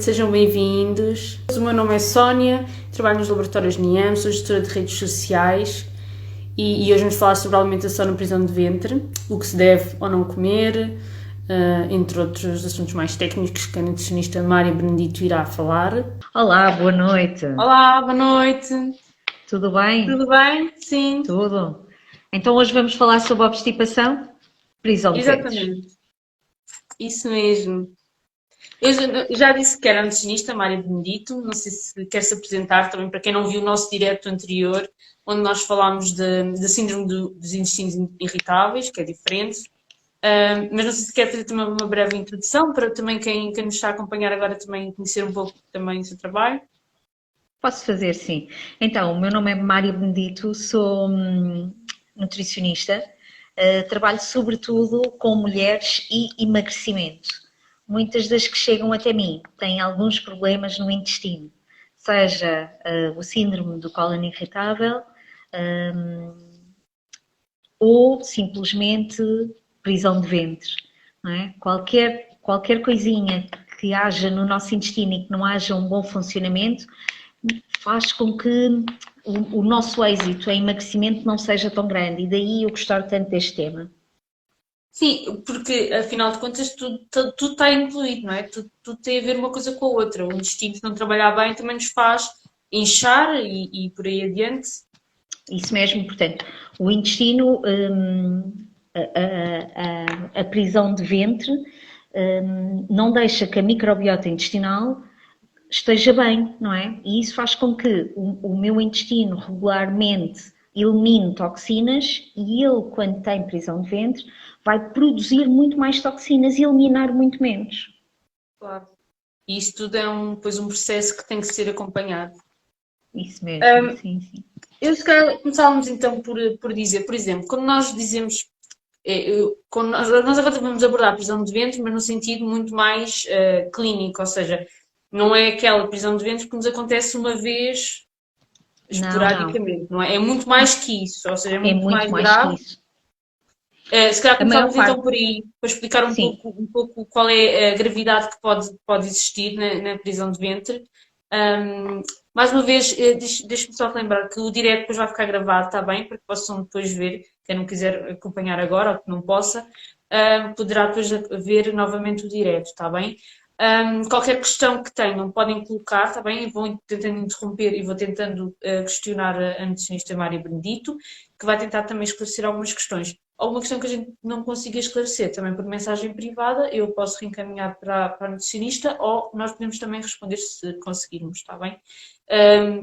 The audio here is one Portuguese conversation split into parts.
sejam bem-vindos. O meu nome é Sónia, trabalho nos laboratórios NIAM, sou gestora de redes sociais e hoje vamos falar sobre a alimentação na prisão de ventre, o que se deve ou não comer, entre outros assuntos mais técnicos que a nutricionista Mária Benedito irá falar. Olá, boa noite. Olá, boa noite. Tudo bem? Tudo bem? Sim. Tudo. Então hoje vamos falar sobre obstipação, prisão de ventre. Exatamente. Isso mesmo. Eu já disse que era nutricionista, Mária Benedito, não sei se quer se apresentar também para quem não viu o nosso direto anterior, onde nós falámos da síndrome dos intestinos irritáveis, que é diferente, mas não sei se quer ter também uma breve introdução para também quem nos está a acompanhar agora também conhecer um pouco também o seu trabalho. Posso fazer, sim. Então, o meu nome é Mária Benedito, sou nutricionista, trabalho sobretudo com mulheres e emagrecimento. Muitas das que chegam até mim têm alguns problemas no intestino, seja o síndrome do cólon irritável ou simplesmente prisão de ventre. Não é? Qualquer coisinha que haja no nosso intestino e que não haja um bom funcionamento faz com que o nosso êxito em emagrecimento não seja tão grande, e daí eu gostar tanto deste tema. Sim, porque afinal de contas tudo está incluído, não é? Tudo tem a ver uma coisa com a outra. O intestino, se não trabalhar bem, também nos faz inchar e por aí adiante. Isso mesmo, portanto, o intestino, a prisão de ventre, não deixa que a microbiota intestinal esteja bem, não é? E isso faz com que o meu intestino regularmente elimine toxinas e ele, quando tem prisão de ventre, vai produzir muito mais toxinas e eliminar muito menos. Claro. E isso tudo é depois um processo que tem que ser acompanhado. Isso mesmo, sim. Eu se calhar começávamos então por dizer, por exemplo, quando nós dizemos, quando nós agora vamos abordar a prisão de ventre, mas no sentido muito mais clínico, ou seja, não é aquela prisão de ventre que nos acontece uma vez esporadicamente, não é? É muito mais que isso, ou seja, é É muito muito mais mais que grave. isso. Se calhar A maior começávamos então parte, por aí, para explicar um sim. pouco qual é a gravidade que pode existir na prisão de ventre. Mais uma vez, deixe-me só relembrar que o direto depois vai ficar gravado, está bem? Para que possam depois ver, quem não quiser acompanhar agora ou que não possa, poderá depois ver novamente o direto, está bem? Qualquer questão que tenham, podem colocar, está bem? Eu vou tentando interromper e vou tentando questionar a nutricionista Mária Benedito, que vai tentar também esclarecer algumas questões. Alguma questão que a gente não consiga esclarecer também por mensagem privada, eu posso reencaminhar para a nutricionista ou nós podemos também responder se conseguirmos, está bem?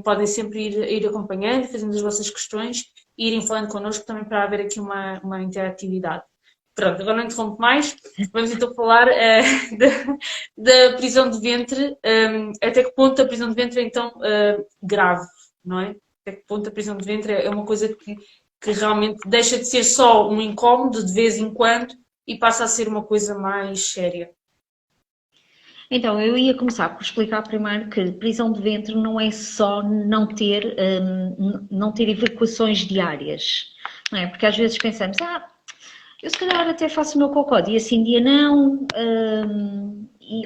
Podem sempre ir acompanhando, fazendo as vossas questões e irem falando connosco também para haver aqui uma interatividade. Pronto, agora não interrompo mais. Vamos então falar da prisão de ventre. Até que ponto a prisão de ventre é então grave, não é? Até que ponto a prisão de ventre é uma coisa que realmente deixa de ser só um incómodo de vez em quando e passa a ser uma coisa mais séria. Então, eu ia começar por explicar primeiro que prisão de ventre não é só não ter evacuações diárias, não é? Porque às vezes pensamos, eu se calhar até faço o meu cocó dia sim, dia não,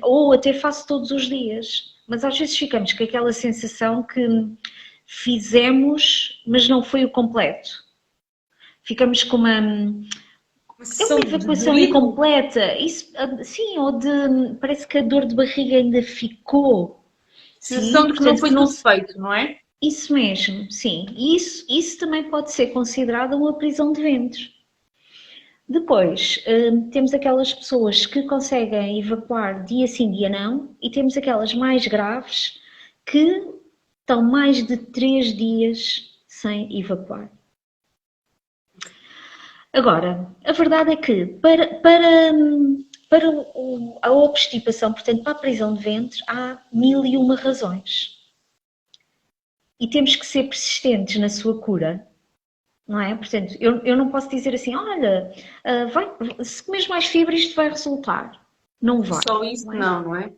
ou até faço todos os dias, mas às vezes ficamos com aquela sensação que fizemos, mas não foi o completo. Ficamos com uma evacuação incompleta, isso, sim, parece que a dor de barriga ainda ficou. Sensação de que não foi tudo feito, não é? Isso mesmo, sim. E isso também pode ser considerado uma prisão de ventre. Depois, temos aquelas pessoas que conseguem evacuar dia sim, dia não, e temos aquelas mais graves que estão mais de 3 dias sem evacuar. Agora, a verdade é que para a obstipação, portanto, para a prisão de ventre, há 1001 razões. E temos que ser persistentes na sua cura, não é? Portanto, eu não posso dizer assim, olha, se comeres mais fibra isto vai resultar. Não vai. Só isso não é?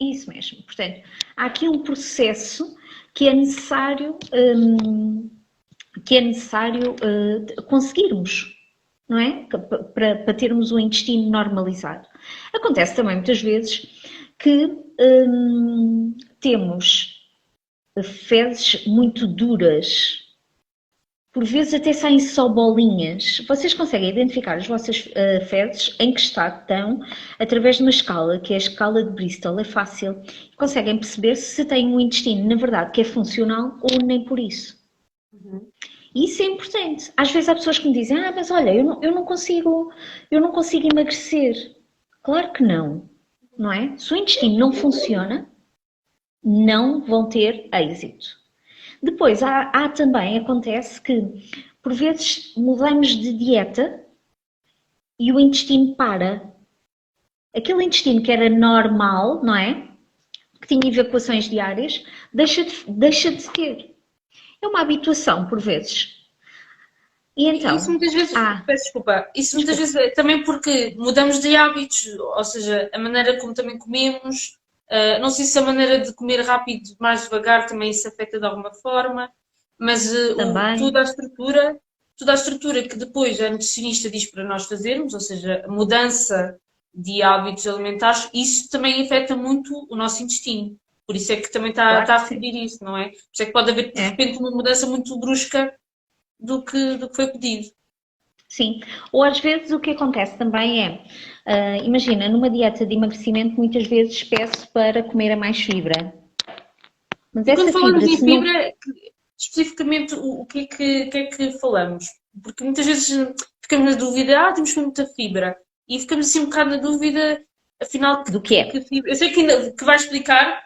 Isso mesmo. Portanto, há aqui um processo que é necessário, conseguirmos, não é? Para termos um intestino normalizado. Acontece também muitas vezes que temos fezes muito duras. Por vezes até saem só bolinhas. Vocês conseguem identificar as vossas fezes em que estado estão através de uma escala, que é a escala de Bristol, é fácil. Conseguem perceber se têm um intestino, na verdade, que é funcional ou nem por isso. Isso é importante. Às vezes há pessoas que me dizem, mas olha, eu não consigo emagrecer. Claro que não, não é? Se o intestino não funciona, não vão ter êxito. Depois, também acontece que, por vezes, mudamos de dieta e o intestino para. Aquele intestino que era normal, não é? Que tinha evacuações diárias, deixa de ter. É uma habituação, por vezes. E então, Isso muitas vezes, peço desculpa, isso muitas vezes é também porque mudamos de hábitos, ou seja, a maneira como também comemos, não sei se a maneira de comer rápido, mais devagar, também isso afeta de alguma forma, mas também, toda a estrutura que depois a nutricionista diz para nós fazermos, ou seja, a mudança de hábitos alimentares, isso também afeta muito o nosso intestino. Por isso é que também está claro a que sim. referir isso, não é? Por isso é que pode haver de repente uma mudança muito brusca do que foi pedido. Sim, ou às vezes o que acontece também é, imagina, numa dieta de emagrecimento, muitas vezes peço para comer a mais fibra. Mas E quando essa falamos fibra, em se não. fibra, especificamente o que é que falamos? Porque muitas vezes ficamos na dúvida, temos que comer muita fibra. E ficamos assim um bocado na dúvida, afinal, Do que que é? fibra. Eu sei que, que vai explicar,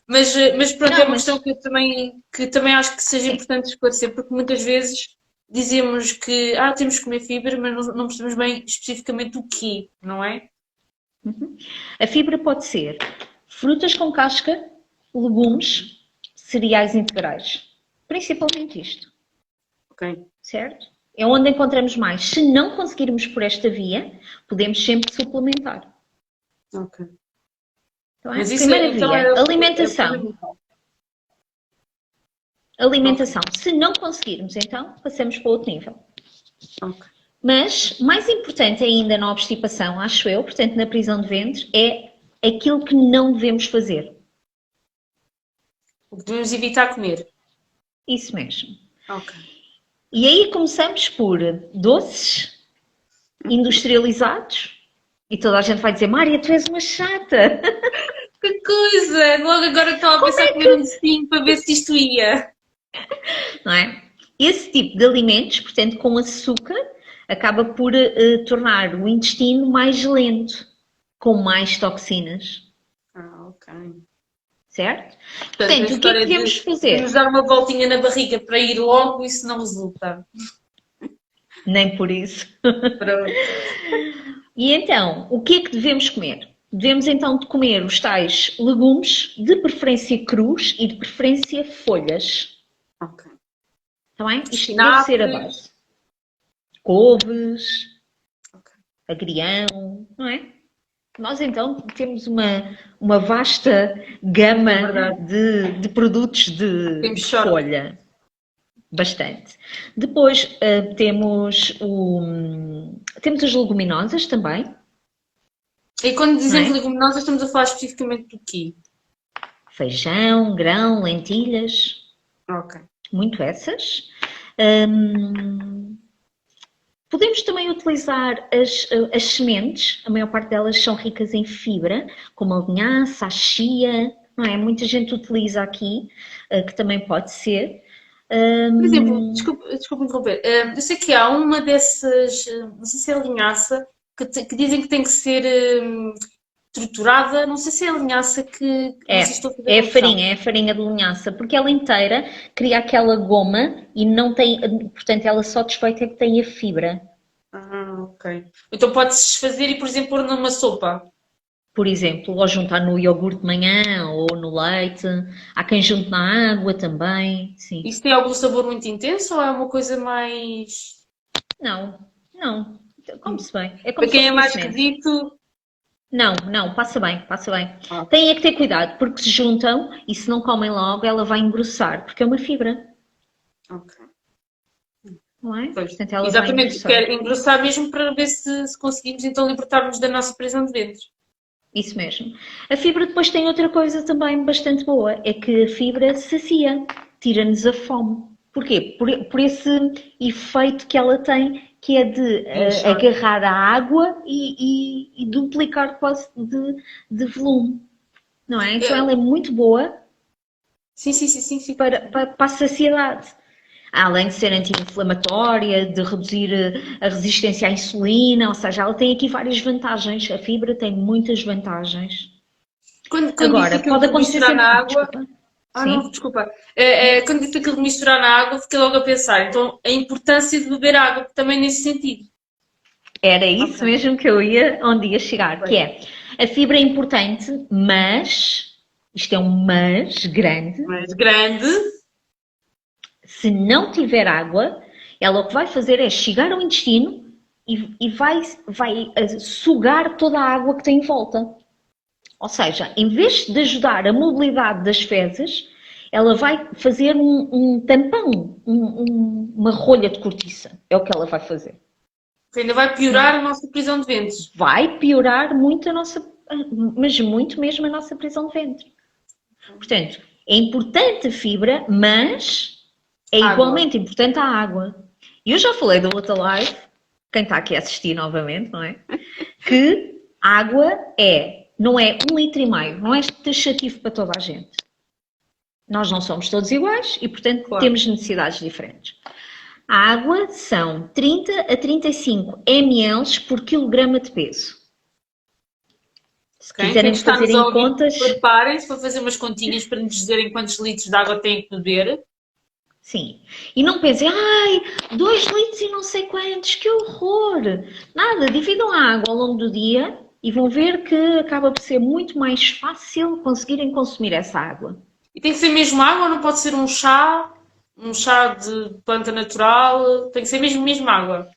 mas pronto, é Não, uma questão mas que também acho que seja sim. importante esclarecer, porque muitas vezes dizemos que temos que comer fibra, mas não percebemos bem especificamente o quê, não é? A fibra pode ser frutas com casca, legumes, cereais integrais. Principalmente isto, Ok, certo? É onde encontramos mais. Se não conseguirmos por esta via, podemos sempre suplementar. ok. Então, Mas isso primeira então via, é alimentação. fundamental. Ok, Alimentação. Se não conseguirmos, então, passamos para outro nível. ok. Mas, mais importante ainda na obstipação, acho eu, portanto, na prisão de ventre, é aquilo que não devemos fazer. O que devemos evitar comer. Isso mesmo. Ok. E aí começamos por doces industrializados. E toda a gente vai dizer, Mária, tu és uma chata. Que coisa! Logo agora estava a Como pensar é comer que... um docinho para ver se isto ia. Não é? Esse tipo de alimentos, portanto, com açúcar, acaba por tornar o intestino mais lento, com mais toxinas. Ok. Certo? Portanto, a Portanto, o que é que história devemos de nos fazer? dar uma voltinha na barriga para ir logo, isso não resulta. Nem por isso. Pronto. E então, o que é que devemos comer? Devemos então de comer os tais legumes, de preferência crus e de preferência folhas. Ok. Está bem? Isto deve ser a Espinafre. base. Couves, Ok. agrião, não é? Nós então temos uma vasta É gama verdade. de produtos Temos de sorte. folha. Bastante. Depois temos as leguminosas também, E quando não dizemos é? leguminosas, estamos a falar especificamente do quê? Feijão, grão, lentilhas, Ok. muito essas. Podemos também utilizar as sementes, a maior parte delas são ricas em fibra, como a linhaça, a chia, não é? Muita gente utiliza aqui, que também pode ser. Por exemplo, desculpa interromper. Eu sei que há uma dessas, não sei se é a linhaça, que dizem que tem que ser triturada. Não sei se é a linhaça não sei se estou a fazer confusão. É a farinha de linhaça, porque ela inteira cria aquela goma e não tem, portanto, ela só desfeita é que tem a fibra. Ok. Então pode-se desfazer e, por exemplo, pôr numa sopa. Por exemplo, ou juntar no iogurte de manhã ou no leite. Há quem junte na água também, sim. Isso tem algum sabor muito intenso ou é uma coisa mais. Não, não. Come-se bem. É como Para se quem fosse é uma mais semente. esquisito. Não, não, passa bem, passa bem. Ah, Têm é que ter cuidado, porque se juntam e se não comem logo, ela vai engrossar, porque é uma fibra, ok. não é? Pois. Portanto, ela vai Exatamente, engrossar. quero engrossar mesmo para ver se conseguimos então libertar-nos da nossa prisão de ventre. isso mesmo. A fibra depois tem outra coisa também bastante boa, é que a fibra sacia, tira-nos a fome. Porquê? Por esse efeito que ela tem, que é de Inchar. agarrar a água e duplicar quase de volume, não é? Então ela é muito boa Sim, sim, sim, sim, sim. para a saciedade. Além de ser anti-inflamatória, de reduzir a resistência à insulina, ou seja, ela tem aqui várias vantagens. A fibra tem muitas vantagens. Quando disse Agora, aquilo pode de acontecer misturar na sempre. água. Desculpa. Ah, não, Sim. desculpa. Quando disse aquilo de misturar na água, fiquei logo a pensar. Então, a importância de beber água também nesse sentido. Era Ok. isso mesmo que eu ia onde ia chegar, que é a fibra é importante, mas isto é um mas grande. Mas grande. Se não tiver água, ela o que vai fazer é chegar ao intestino e vai sugar toda a água que tem em volta. Ou seja, em vez de ajudar a mobilidade das fezes, ela vai fazer um tampão, uma rolha de cortiça. É o que ela vai fazer. Que ainda vai Não piorar é? a nossa prisão de ventres. Vai piorar muito a nossa, mas muito mesmo a nossa prisão de ventre. Portanto, é importante a fibra, mas é Água. igualmente importante a água. E eu já falei do outra live, quem está aqui a assistir novamente, não é? Que água não é 1,5 litro, não é taxativo para toda a gente. Nós não somos todos iguais e, portanto, Claro. temos necessidades diferentes. A água são 30 a 35 ml por quilograma de peso. Se Quem quiserem está fazer nos a em ouvir, contas, preparem-se para fazer umas continhas para nos dizerem quantos litros de água têm que beber. sim. E não pensem, ai, 2 litros e não sei quantos, que horror! Nada, dividam a água ao longo do dia e vão ver que acaba por ser muito mais fácil conseguirem consumir essa água. E tem que ser mesmo água, não pode ser um chá de planta natural, tem que ser mesmo água.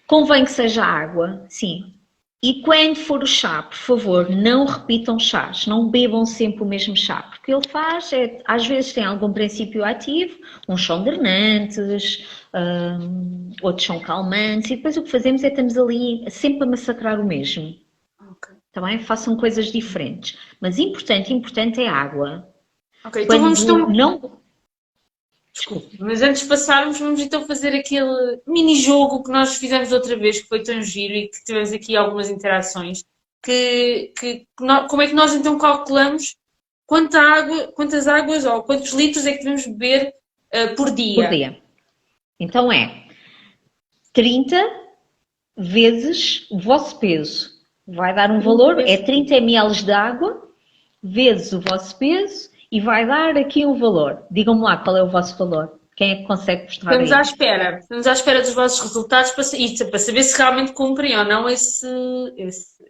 Convém que seja água, sim. E quando for o chá, por favor, não repitam chás, não bebam sempre o mesmo chá, porque ele faz, às vezes tem algum princípio ativo, uns são drenantes, outros são calmantes, e depois o que fazemos é estamos ali sempre a massacrar o mesmo. Ok. Também façam coisas diferentes. Mas importante é água. Ok, então vamos Quando então. não. Desculpe, mas antes de passarmos, vamos então fazer aquele mini-jogo que nós fizemos outra vez, que foi tão giro e que tivemos aqui algumas interações. Como é que nós então calculamos quantas águas ou quantos litros é que devemos beber por Por dia? dia. Então é 30 vezes o vosso peso. Vai dar um valor, é 30 ml de água, vezes o vosso peso, e vai dar aqui um valor. Digam-me lá qual é o vosso valor. Quem é que consegue mostrar aí? Estamos à espera dos vossos resultados para saber se realmente cumprem ou não esses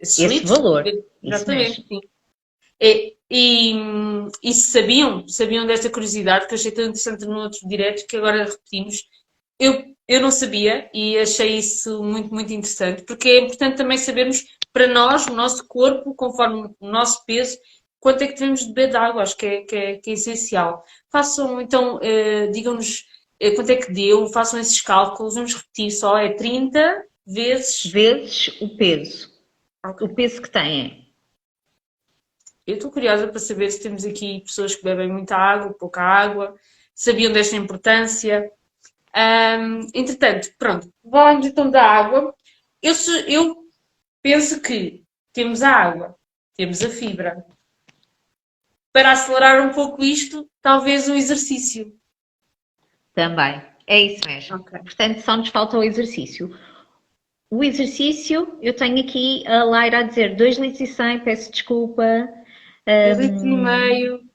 Esse litros. valor. Isso Exatamente, mesmo. sim. E se sabiam desta curiosidade que eu achei tão interessante no outro direto que agora repetimos. Eu não sabia e achei isso muito, muito interessante, porque é importante também sabermos para nós, o nosso corpo, conforme o nosso peso, quanto é que devemos beber de água, acho que é essencial. Façam, então, digam-nos quanto é que deu, façam esses cálculos, vamos repetir só, é 30 vezes. Vezes o peso. Ok. O peso que têm. Eu estou curiosa para saber se temos aqui pessoas que bebem muita água, pouca água, sabiam desta importância. Entretanto, pronto, falando então da água, eu penso que temos a água, temos a fibra. Para acelerar um pouco isto, talvez o exercício. Também. É isso mesmo. Ok. Portanto, só nos falta o exercício. O exercício, eu tenho aqui a Laira a dizer 2 litros e 100, peço desculpa. 2,5 litros,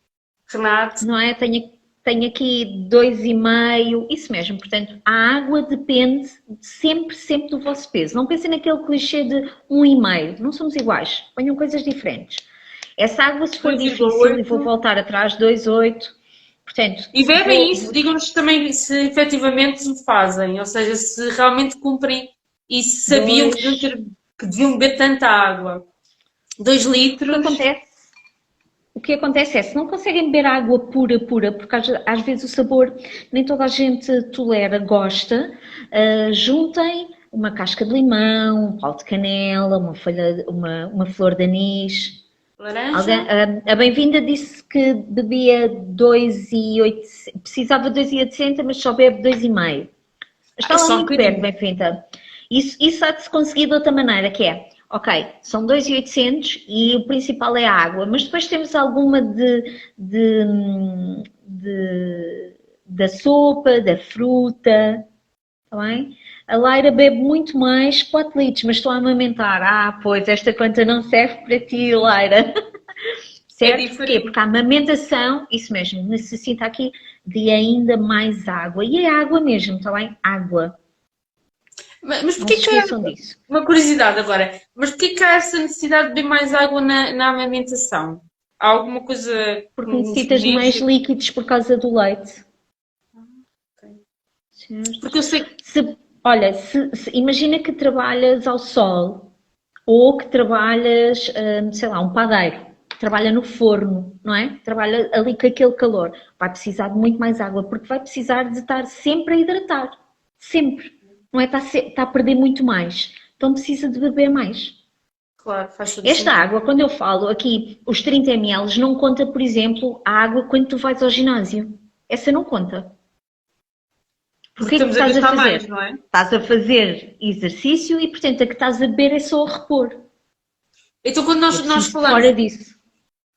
Renato. Não é? Tenho aqui 2,5, isso mesmo. Portanto, a água depende sempre do vosso peso. Não pensem naquele clichê de 1,5. Não somos iguais. Ponham coisas diferentes. Essa água, se for difícil, e vou 2,8. voltar atrás, 2,8. Portanto, E bebem isso, digam-nos também se efetivamente o fazem, ou seja, se realmente cumprem e se sabiam que deviam beber tanta água. 2 litros. O que acontece é, se não conseguem beber água pura, porque às vezes o sabor nem toda a gente tolera, gosta, juntem uma casca de limão, um pau de canela, uma flor de anis. Laranja? A Bem-vinda disse que bebia 2,800, precisava de 2,800, mas só bebe 2,5. Está É lá só um muito perto, bocadinho. Bem-vinda. Isso há de se conseguir de outra maneira, que é, ok, são 2,800 e o principal é a água, mas depois temos alguma da sopa, da fruta, está bem? A Laira bebe muito mais 4 litros, mas estou a amamentar. Ah, pois, esta conta não serve para ti, Laira. É Certo? Porquê? diferente. Porque a amamentação, isso mesmo, necessita aqui de ainda mais água. E é água mesmo, está bem? Água. Mas Não se porquê que há, esqueçam disso. uma curiosidade agora, mas porquê que há essa necessidade de beber mais água na amamentação? Há alguma coisa que Porque nos necessitas de mais mexe? líquidos por causa do leite. Ok. Certo? Porque eu sei que. Olha, imagina que trabalhas ao sol ou que trabalhas, sei lá, um padeiro. Trabalha no forno, não é? Trabalha ali com aquele calor. Vai precisar de muito mais água, porque vai precisar de estar sempre a hidratar. Sempre. Não é? Está a perder muito mais. Então precisa de beber mais. Claro, faz todo Esta sentido. água, quando eu falo aqui, os 30 ml, não conta, por exemplo, a água quando tu vais ao ginásio. Essa não conta. Porque o Porque que é que estamos a estás a gastar fazer? mais, não é? Estás a fazer exercício e, portanto, a que estás a beber é só a repor. Então, quando Eu nós preciso de falamos, fora disso.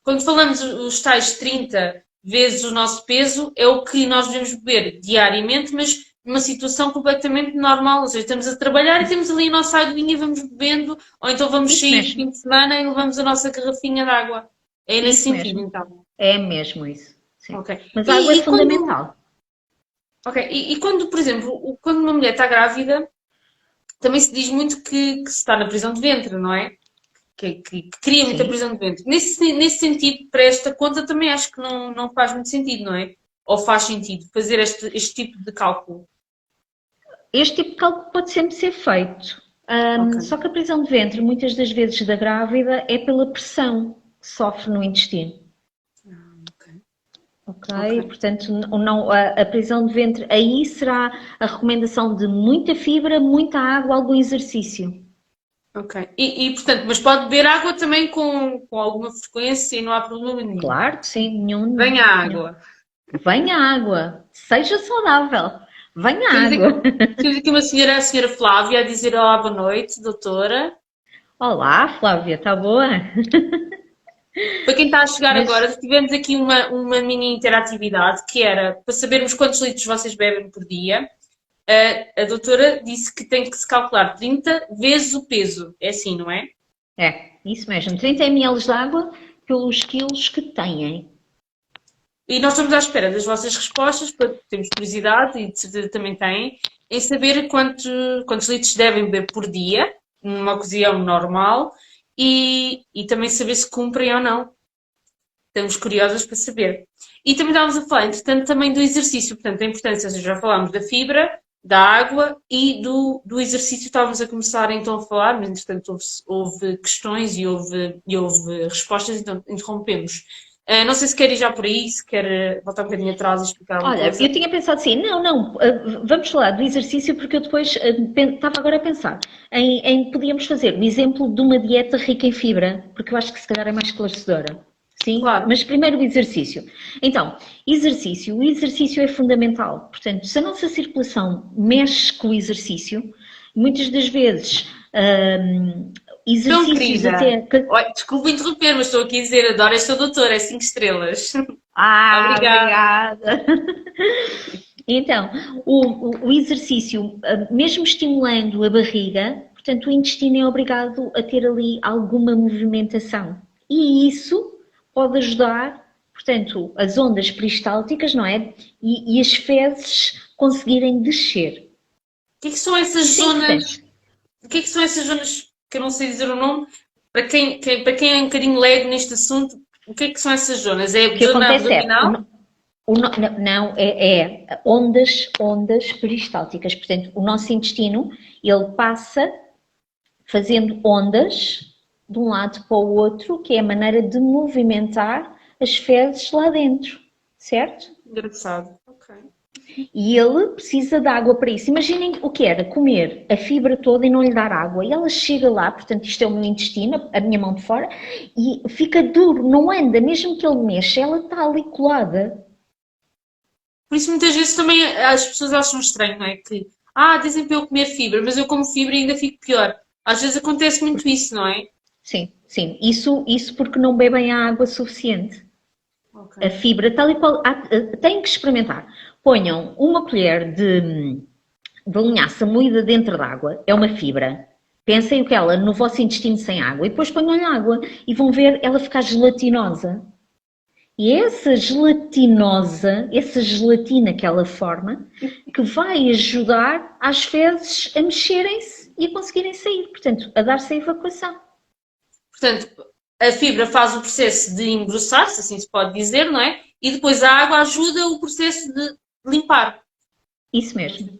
quando falamos os tais 30 vezes o nosso peso, é o que nós devemos beber diariamente, mas numa situação completamente normal. Ou seja, estamos a trabalhar e temos ali a nossa aguinha e vamos bebendo, ou então vamos Isso sair de mesmo. fim de semana e levamos a nossa garrafinha de água. É nesse Isso sentido, mesmo. então. É mesmo isso. Sim. Ok. Mas a água é Quando, fundamental. ok, e quando, por exemplo, quando uma mulher está grávida, também se diz muito que se está na prisão de ventre, não é? Que cria muita Sim. prisão de ventre. Nesse sentido, para esta conta, também acho que não faz muito sentido, não é? Ou faz sentido fazer este tipo de cálculo? Este tipo de cálculo pode sempre ser feito. Ok. Só que a prisão de ventre, muitas das vezes da grávida, é pela pressão que sofre no intestino. Ok. Ok? Ok. Portanto, não, a prisão de ventre, aí será a recomendação de muita fibra, muita água, algum exercício. Ok. Portanto, mas pode beber água também com alguma frequência e não há problema nenhum. Claro que sim, nenhum, Venha a nenhum. água. Venha água, seja saudável, venha Temos aqui, água. temos aqui uma senhora, a senhora Flávia, a dizer olá, boa noite, doutora. Olá, Flávia, está boa? Para quem está a chegar Mas, agora, tivemos aqui uma mini interatividade que era para sabermos quantos litros vocês bebem por dia. A doutora disse que tem que se calcular 30 vezes o peso. É assim, não é? isso mesmo, 30 ml de água pelos quilos que têm. E nós estamos à espera das vossas respostas, porque temos curiosidade e de certeza também têm, em saber quantos litros devem beber por dia, numa ocasião normal, e também saber se cumprem ou não. Estamos curiosas para saber. E também estávamos a falar, entretanto, também do exercício, portanto, a importância, ou seja, já falámos da fibra, da água e do exercício estávamos a começar então a falar, mas entretanto houve questões e houve respostas, então interrompemos. Não sei se quer ir já por aí, se quer voltar um bocadinho atrás e explicar alguma Olha, coisa. eu tinha pensado assim, não, vamos falar do exercício porque eu depois estava agora a pensar em podíamos fazer um exemplo de uma dieta rica em fibra, porque eu acho que se calhar é mais esclarecedora. Sim, Claro. mas primeiro o exercício. Então, o exercício é fundamental. Portanto, se a nossa circulação mexe com o exercício, muitas das vezes Tão exercícios querida. até. Olha, desculpa interromper, mas estou aqui a dizer, adoro esta doutora, é 5 estrelas. Ah, Obrigada. obrigada! Então, o exercício, mesmo estimulando a barriga, portanto, o intestino é obrigado a ter ali alguma movimentação. E isso pode ajudar, portanto, as ondas peristálticas, não é? E as fezes conseguirem descer. O que é que são essas Isso é zonas? importante. O que é que são essas zonas que eu não sei dizer o nome? Para quem é um bocadinho leigo neste assunto, o que é que são essas zonas? É O a que zona acontece é, abdominal? não, é ondas peristálticas. Portanto, o nosso intestino, ele passa fazendo ondas de um lado para o outro, que é a maneira de movimentar as fezes lá dentro, certo? Engraçado. Ok. E ele precisa de água para isso. Imaginem o que era comer a fibra toda e não lhe dar água. E ela chega lá, portanto, isto é o meu intestino, a minha mão de fora, e fica duro, não anda. Mesmo que ele mexa, ela está ali colada. Por isso muitas vezes também as pessoas acham estranho, não é? Que, dizem para eu comer fibra, mas eu como fibra e ainda fico pior. Às vezes acontece muito isso, não é? Sim, sim. Isso porque não bebem a água suficiente. Ok. A fibra, tal e qual, têm que experimentar. Ponham uma colher de linhaça moída dentro d'água, é uma fibra. Pensem o que ela no vosso intestino sem água e depois ponham-lhe água e vão ver ela ficar gelatinosa. E é essa gelatina que ela forma, que vai ajudar às fezes a mexerem-se e a conseguirem sair, portanto, a dar-se a evacuação. Portanto, a fibra faz o processo de engrossar-se, assim se pode dizer, não é? E depois a água ajuda o processo de limpar. Isso mesmo.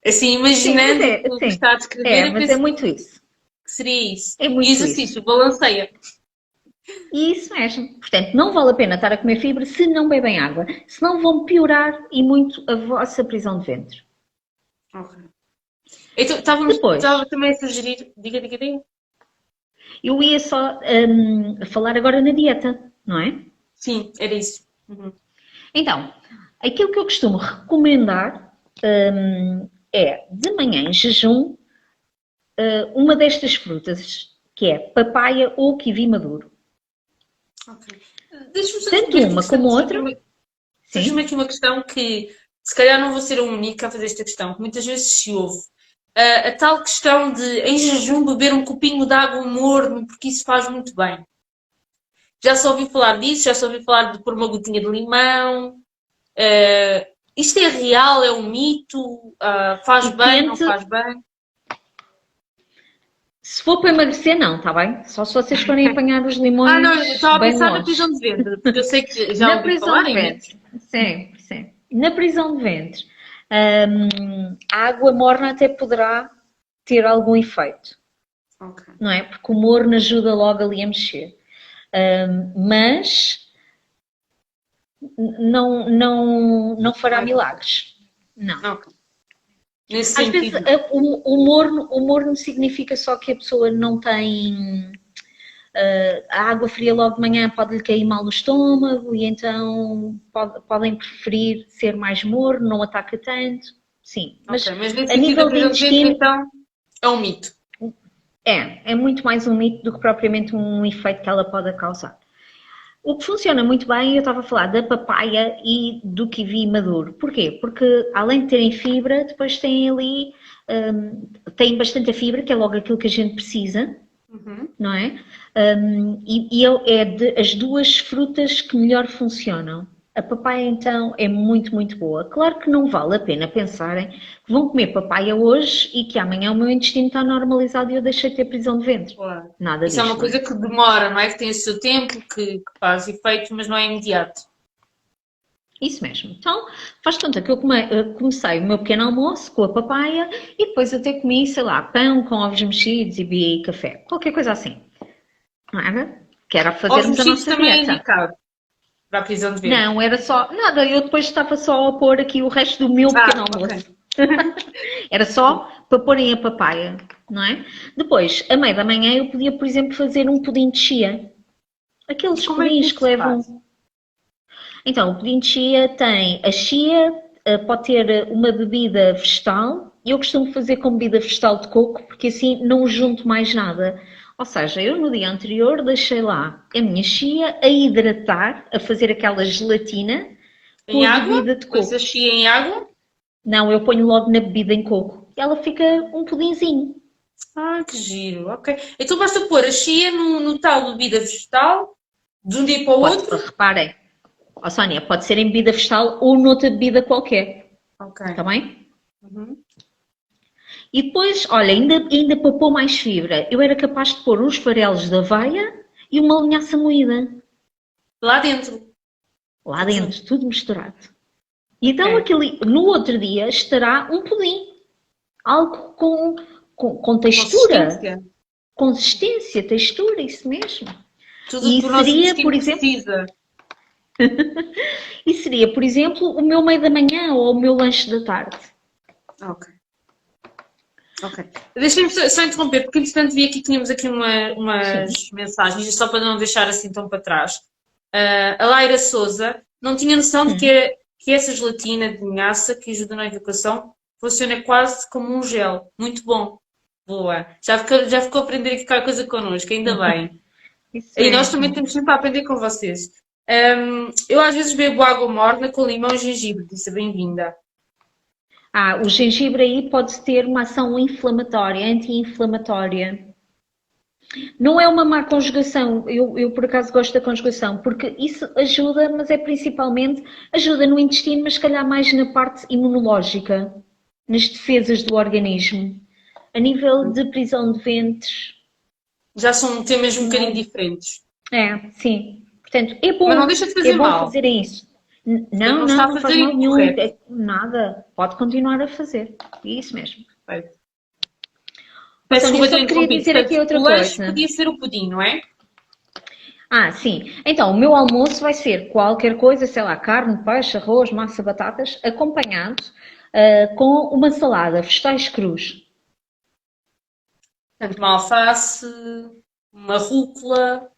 Assim, Sim, mas imaginando é, o que sim, está a descrever, eu mas é penso muito isso. que seria isso. É E muito isso. exercício, balanceia. Isso mesmo. Portanto, não vale a pena estar a comer fibra se não bebem água, senão vão piorar e muito a vossa prisão de ventre. Ok. Então, estava Depois, também a sugerir, diga. eu ia só falar agora na dieta, não é? Sim, era isso. Uhum. Então, aquilo que eu costumo recomendar é, de manhã em jejum, uma destas frutas, que é papaya ou kiwi maduro. Ok. Deixa-me só Tanto descobrir aqui uma como outra, surgiu-me sim, aqui uma questão que se calhar não vou ser a única a fazer esta questão, que muitas vezes se ouve. A tal questão de em jejum beber um copinho de água morno, porque isso faz muito bem. Já se ouviu falar disso, já se ouviu falar de pôr uma gotinha de limão. Isto é real, é um mito? Faz bem, não depende. faz bem? Se for para emagrecer, não, está bem? Só se vocês forem apanhar os Não, eu limões estava a bem pensar na longe. prisão de ventre, porque eu sei que já Na ouvi prisão falar de em mitos. ventre, sim, sim. Na prisão de ventre, a água morna até poderá ter algum efeito, Ok. não é? Porque o morno ajuda logo ali a mexer. Mas não fará Vai. milagres. Não. Ok. Nesse Às vezes sentido. o morno significa só que a pessoa não tem. A água fria logo de manhã pode-lhe cair mal o estômago e então podem preferir ser mais morno, não ataca tanto. Sim, Ok, mas mas nesse a sentido da nível de prisão de ventre, intestino então, é um mito. é muito mais um mito do que propriamente um efeito que ela pode causar. O que funciona muito bem, eu estava a falar da papaya e do kiwi maduro. Porquê? Porque além de terem fibra, depois têm ali, têm bastante fibra, que é logo aquilo que a gente precisa, Uhum. não é? É as duas frutas que melhor funcionam. A papaya, então, é muito, muito boa. Claro que não vale a pena pensarem que vão comer papaya hoje e que amanhã o meu intestino está normalizado e eu deixei de ter prisão de ventre. Claro. Nada Isso é uma disto, não coisa é? que demora, não é? Que tem o seu tempo, que faz efeito, mas não é imediato. Isso mesmo. Então, faz conta que eu comecei o meu pequeno almoço com a papaya e depois até comi, sei lá, pão com ovos mexidos e bebi café. Qualquer coisa assim. Não era? Que era Ovos fazermos a mexidos nossa também é dieta. indicado para a prisão de ventre. Não, era só. Nada, eu depois estava só a pôr aqui o resto do meu pequeno Ok. almoço. Era só para porem a papaya, não é? Depois, a meio da manhã, eu podia, por exemplo, fazer um pudim de chia. E Aqueles como é que pudins que isso se faz? levam. Então, o pudim de chia tem a chia, pode ter uma bebida vegetal. Eu costumo fazer com bebida vegetal de coco, porque assim não junto mais nada. Ou seja, eu no dia anterior deixei lá a minha chia a hidratar, a fazer aquela gelatina com Em a água? bebida de Com essa coco. chia em água? Não, eu ponho logo na bebida em coco. E ela fica um pudinzinho. Que giro, ok. Então basta pôr a chia no tal bebida vegetal, de um dia para o Pode, outro. reparem, ó Sónia, pode ser em bebida vegetal ou noutra bebida qualquer. Ok. Está bem? Uhum. E depois, olha, ainda para pôr mais fibra, eu era capaz de pôr uns farelos de aveia e uma linhaça moída. Lá dentro. Lá Tudo junto. dentro, tudo misturado. E então Ok. no outro dia estará um pudim. Algo com textura, Consistência. consistência, textura, isso mesmo. Tudo E que o nosso seria, intestino por exemplo, precisa. E seria, por exemplo, o meu meio da manhã ou o meu lanche da tarde. Ok. Ok. Deixa-me só interromper, porque entretanto vi aqui que tínhamos aqui Sim. umas mensagens, só para não deixar assim tão para trás. A Laira Souza não tinha noção de Hum. que essa gelatina de linhaça que ajuda na educação funciona quase como um gel. Muito bom. Boa. Já ficou a aprender aqui qualquer coisa connosco, ainda bem. Isso E nós também mesmo. temos sempre a aprender com vocês. Eu às vezes bebo água morna com limão e gengibre, disse a bem-vinda. O gengibre aí pode ter uma ação inflamatória, anti-inflamatória. Não é uma má conjugação, eu por acaso gosto da conjugação, porque isso ajuda, mas é principalmente ajuda no intestino, mas se calhar mais na parte imunológica, nas defesas do organismo. A nível de prisão de ventres, Já são temas um bocadinho não. diferentes. Sim. Portanto, Mas não deixa de é fazer bom mal. fazerem isso. Portanto, Não, não está não, a não faz fazer mal nenhum, incorreto. nada. Pode continuar a fazer. É isso mesmo. Perfeito. Ó, Peço Sónia, eu desculpa ter só te queria interrompido. dizer aqui Portanto, outra o lanche coisa. podia ser o pudim, não é? Sim. Então, o meu almoço vai ser qualquer coisa, sei lá, carne, peixe, arroz, massa, batatas, acompanhado com uma salada, vegetais crus. Portanto, uma alface, uma rúcula.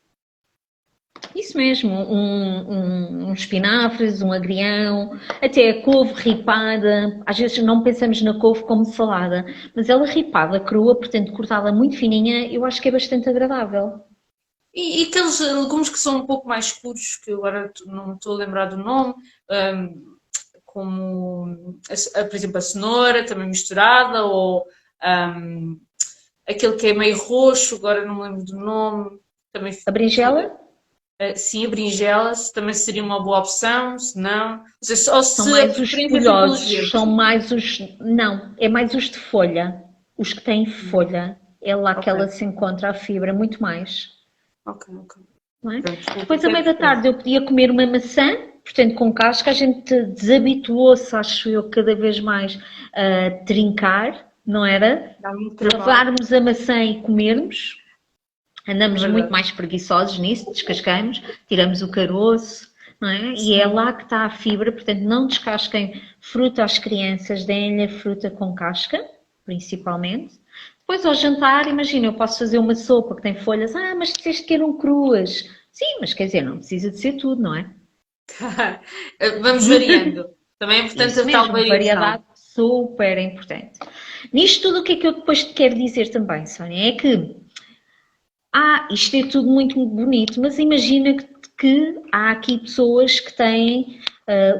Isso mesmo, uns espinafres, um agrião, até a couve ripada. Às vezes não pensamos na couve como salada, mas ela ripada, crua, portanto cortada muito fininha, eu acho que é bastante agradável. E aqueles legumes que são um pouco mais escuros, que eu agora não me estou a lembrar do nome, como, por exemplo, a cenoura também misturada, ou hum, aquele que é meio roxo, agora não me lembro do nome. Também, A berinjela sim, a berinjela também seria uma boa opção, se não. Ou são se a mais os preferência é ser pelos folhosos, verdes. são mais os. Não, é mais os de folha. Os que têm folha. É lá que Ok, ela se encontra a fibra, muito mais. ok, ok. Não é? Pronto, Depois, isso à é meia da preferência. tarde, eu podia comer uma maçã, portanto, com casca. A gente desabituou-se, acho eu, cada vez mais a trincar, não era? Dá muito trabalho, Lavarmos a maçã e comermos. é Andamos muito verdade. mais preguiçosos nisso, descascamos, tiramos o caroço, não é? E é Sim. lá que está a fibra, portanto, não descasquem fruta às crianças, deem-lhe a fruta com casca, principalmente. Depois, ao jantar, imagina, eu posso fazer uma sopa que tem folhas, mas disseste que eram cruas. Sim, mas quer dizer, não precisa de ser tudo, não é? Vamos variando. Também é importante Isso a tal mesmo, variação. variedade super importante. Nisto tudo, o que é que eu depois te quero dizer também, Sónia, é que isto é tudo muito bonito, mas imagina que há aqui pessoas que têm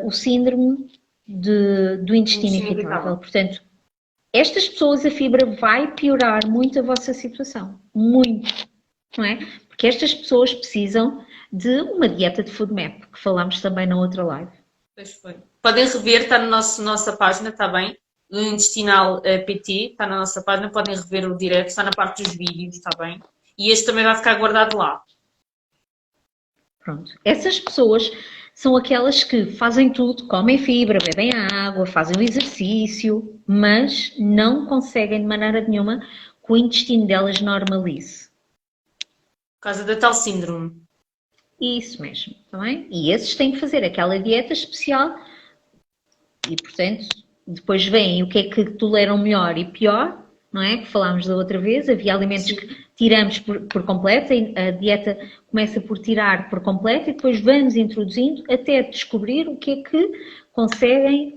o síndrome do intestino Intestino irritável. irritável. Portanto, estas pessoas, a fibra vai piorar muito a vossa situação. Muito, não é? Porque estas pessoas precisam de uma dieta de FODMAP, que falámos também na outra live. Pois foi. Podem rever, está na nossa página, está bem? Do Intestinal PT, está na nossa página, podem rever o direto, está na parte dos vídeos, está bem? E este também vai ficar guardado lá. Pronto. Essas pessoas são aquelas que fazem tudo, comem fibra, bebem água, fazem o exercício, mas não conseguem de maneira nenhuma que o intestino delas normalize. Por causa da tal síndrome. Isso mesmo, está bem? E esses têm que fazer aquela dieta especial e, portanto, depois veem o que é que toleram melhor e pior, não é? Que falámos da outra vez, havia alimentos Sim. que tiramos por completo, a dieta começa por tirar por completo e depois vamos introduzindo até descobrir o que é que conseguem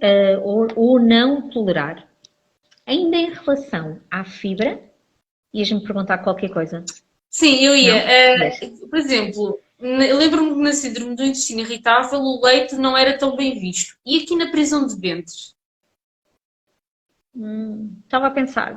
ou não tolerar. Ainda em relação à fibra, ias-me perguntar qualquer coisa, Sim, eu ia. não? Yes. Por exemplo, eu lembro-me que na síndrome do intestino irritável o leite não era tão bem visto. E aqui na prisão de ventres? Estava a pensar,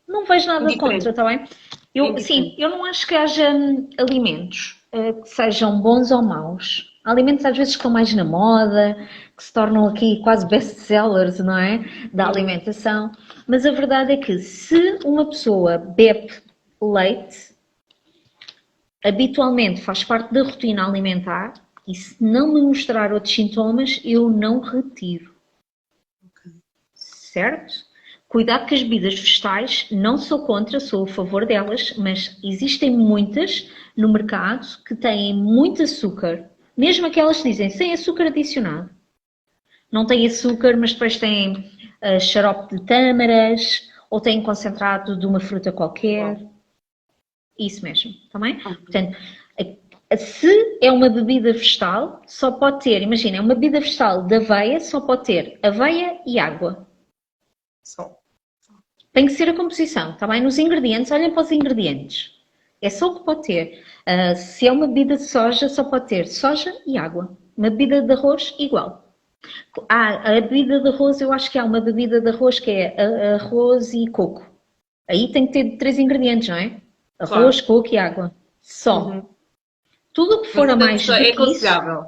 não vejo nada contra, Indiferente. está bem? Sim, Indiferente. eu não acho que haja alimentos que sejam bons ou maus. Há alimentos às vezes que estão mais na moda, que se tornam aqui quase best-sellers, não é? Da alimentação. Mas a verdade é que se uma pessoa bebe leite, habitualmente faz parte da rotina alimentar e se não me mostrar outros sintomas, eu não retiro. Certo? Cuidado que as bebidas vegetais, não sou contra, sou a favor delas, mas existem muitas no mercado que têm muito açúcar, Mesmo aquelas que dizem sem açúcar adicionado. Não tem açúcar, mas depois tem xarope de tâmaras ou tem concentrado de uma fruta qualquer. Isso mesmo, está bem? Portanto, se é uma bebida vegetal, só pode ter, imagina, é uma bebida vegetal de aveia, só pode ter aveia e água. Só. Tem que ser a composição, está bem? Nos ingredientes, olhem para os ingredientes. É só o que pode ter. Se é uma bebida de soja, só pode ter soja e água. Uma bebida de arroz, igual. A bebida de arroz, eu acho que há uma bebida de arroz que é arroz e coco. Aí tem que ter 3 ingredientes, não é? Arroz, Claro. coco e água. Só. Uhum. Tudo o que for a mais do É que isso, aconselhável.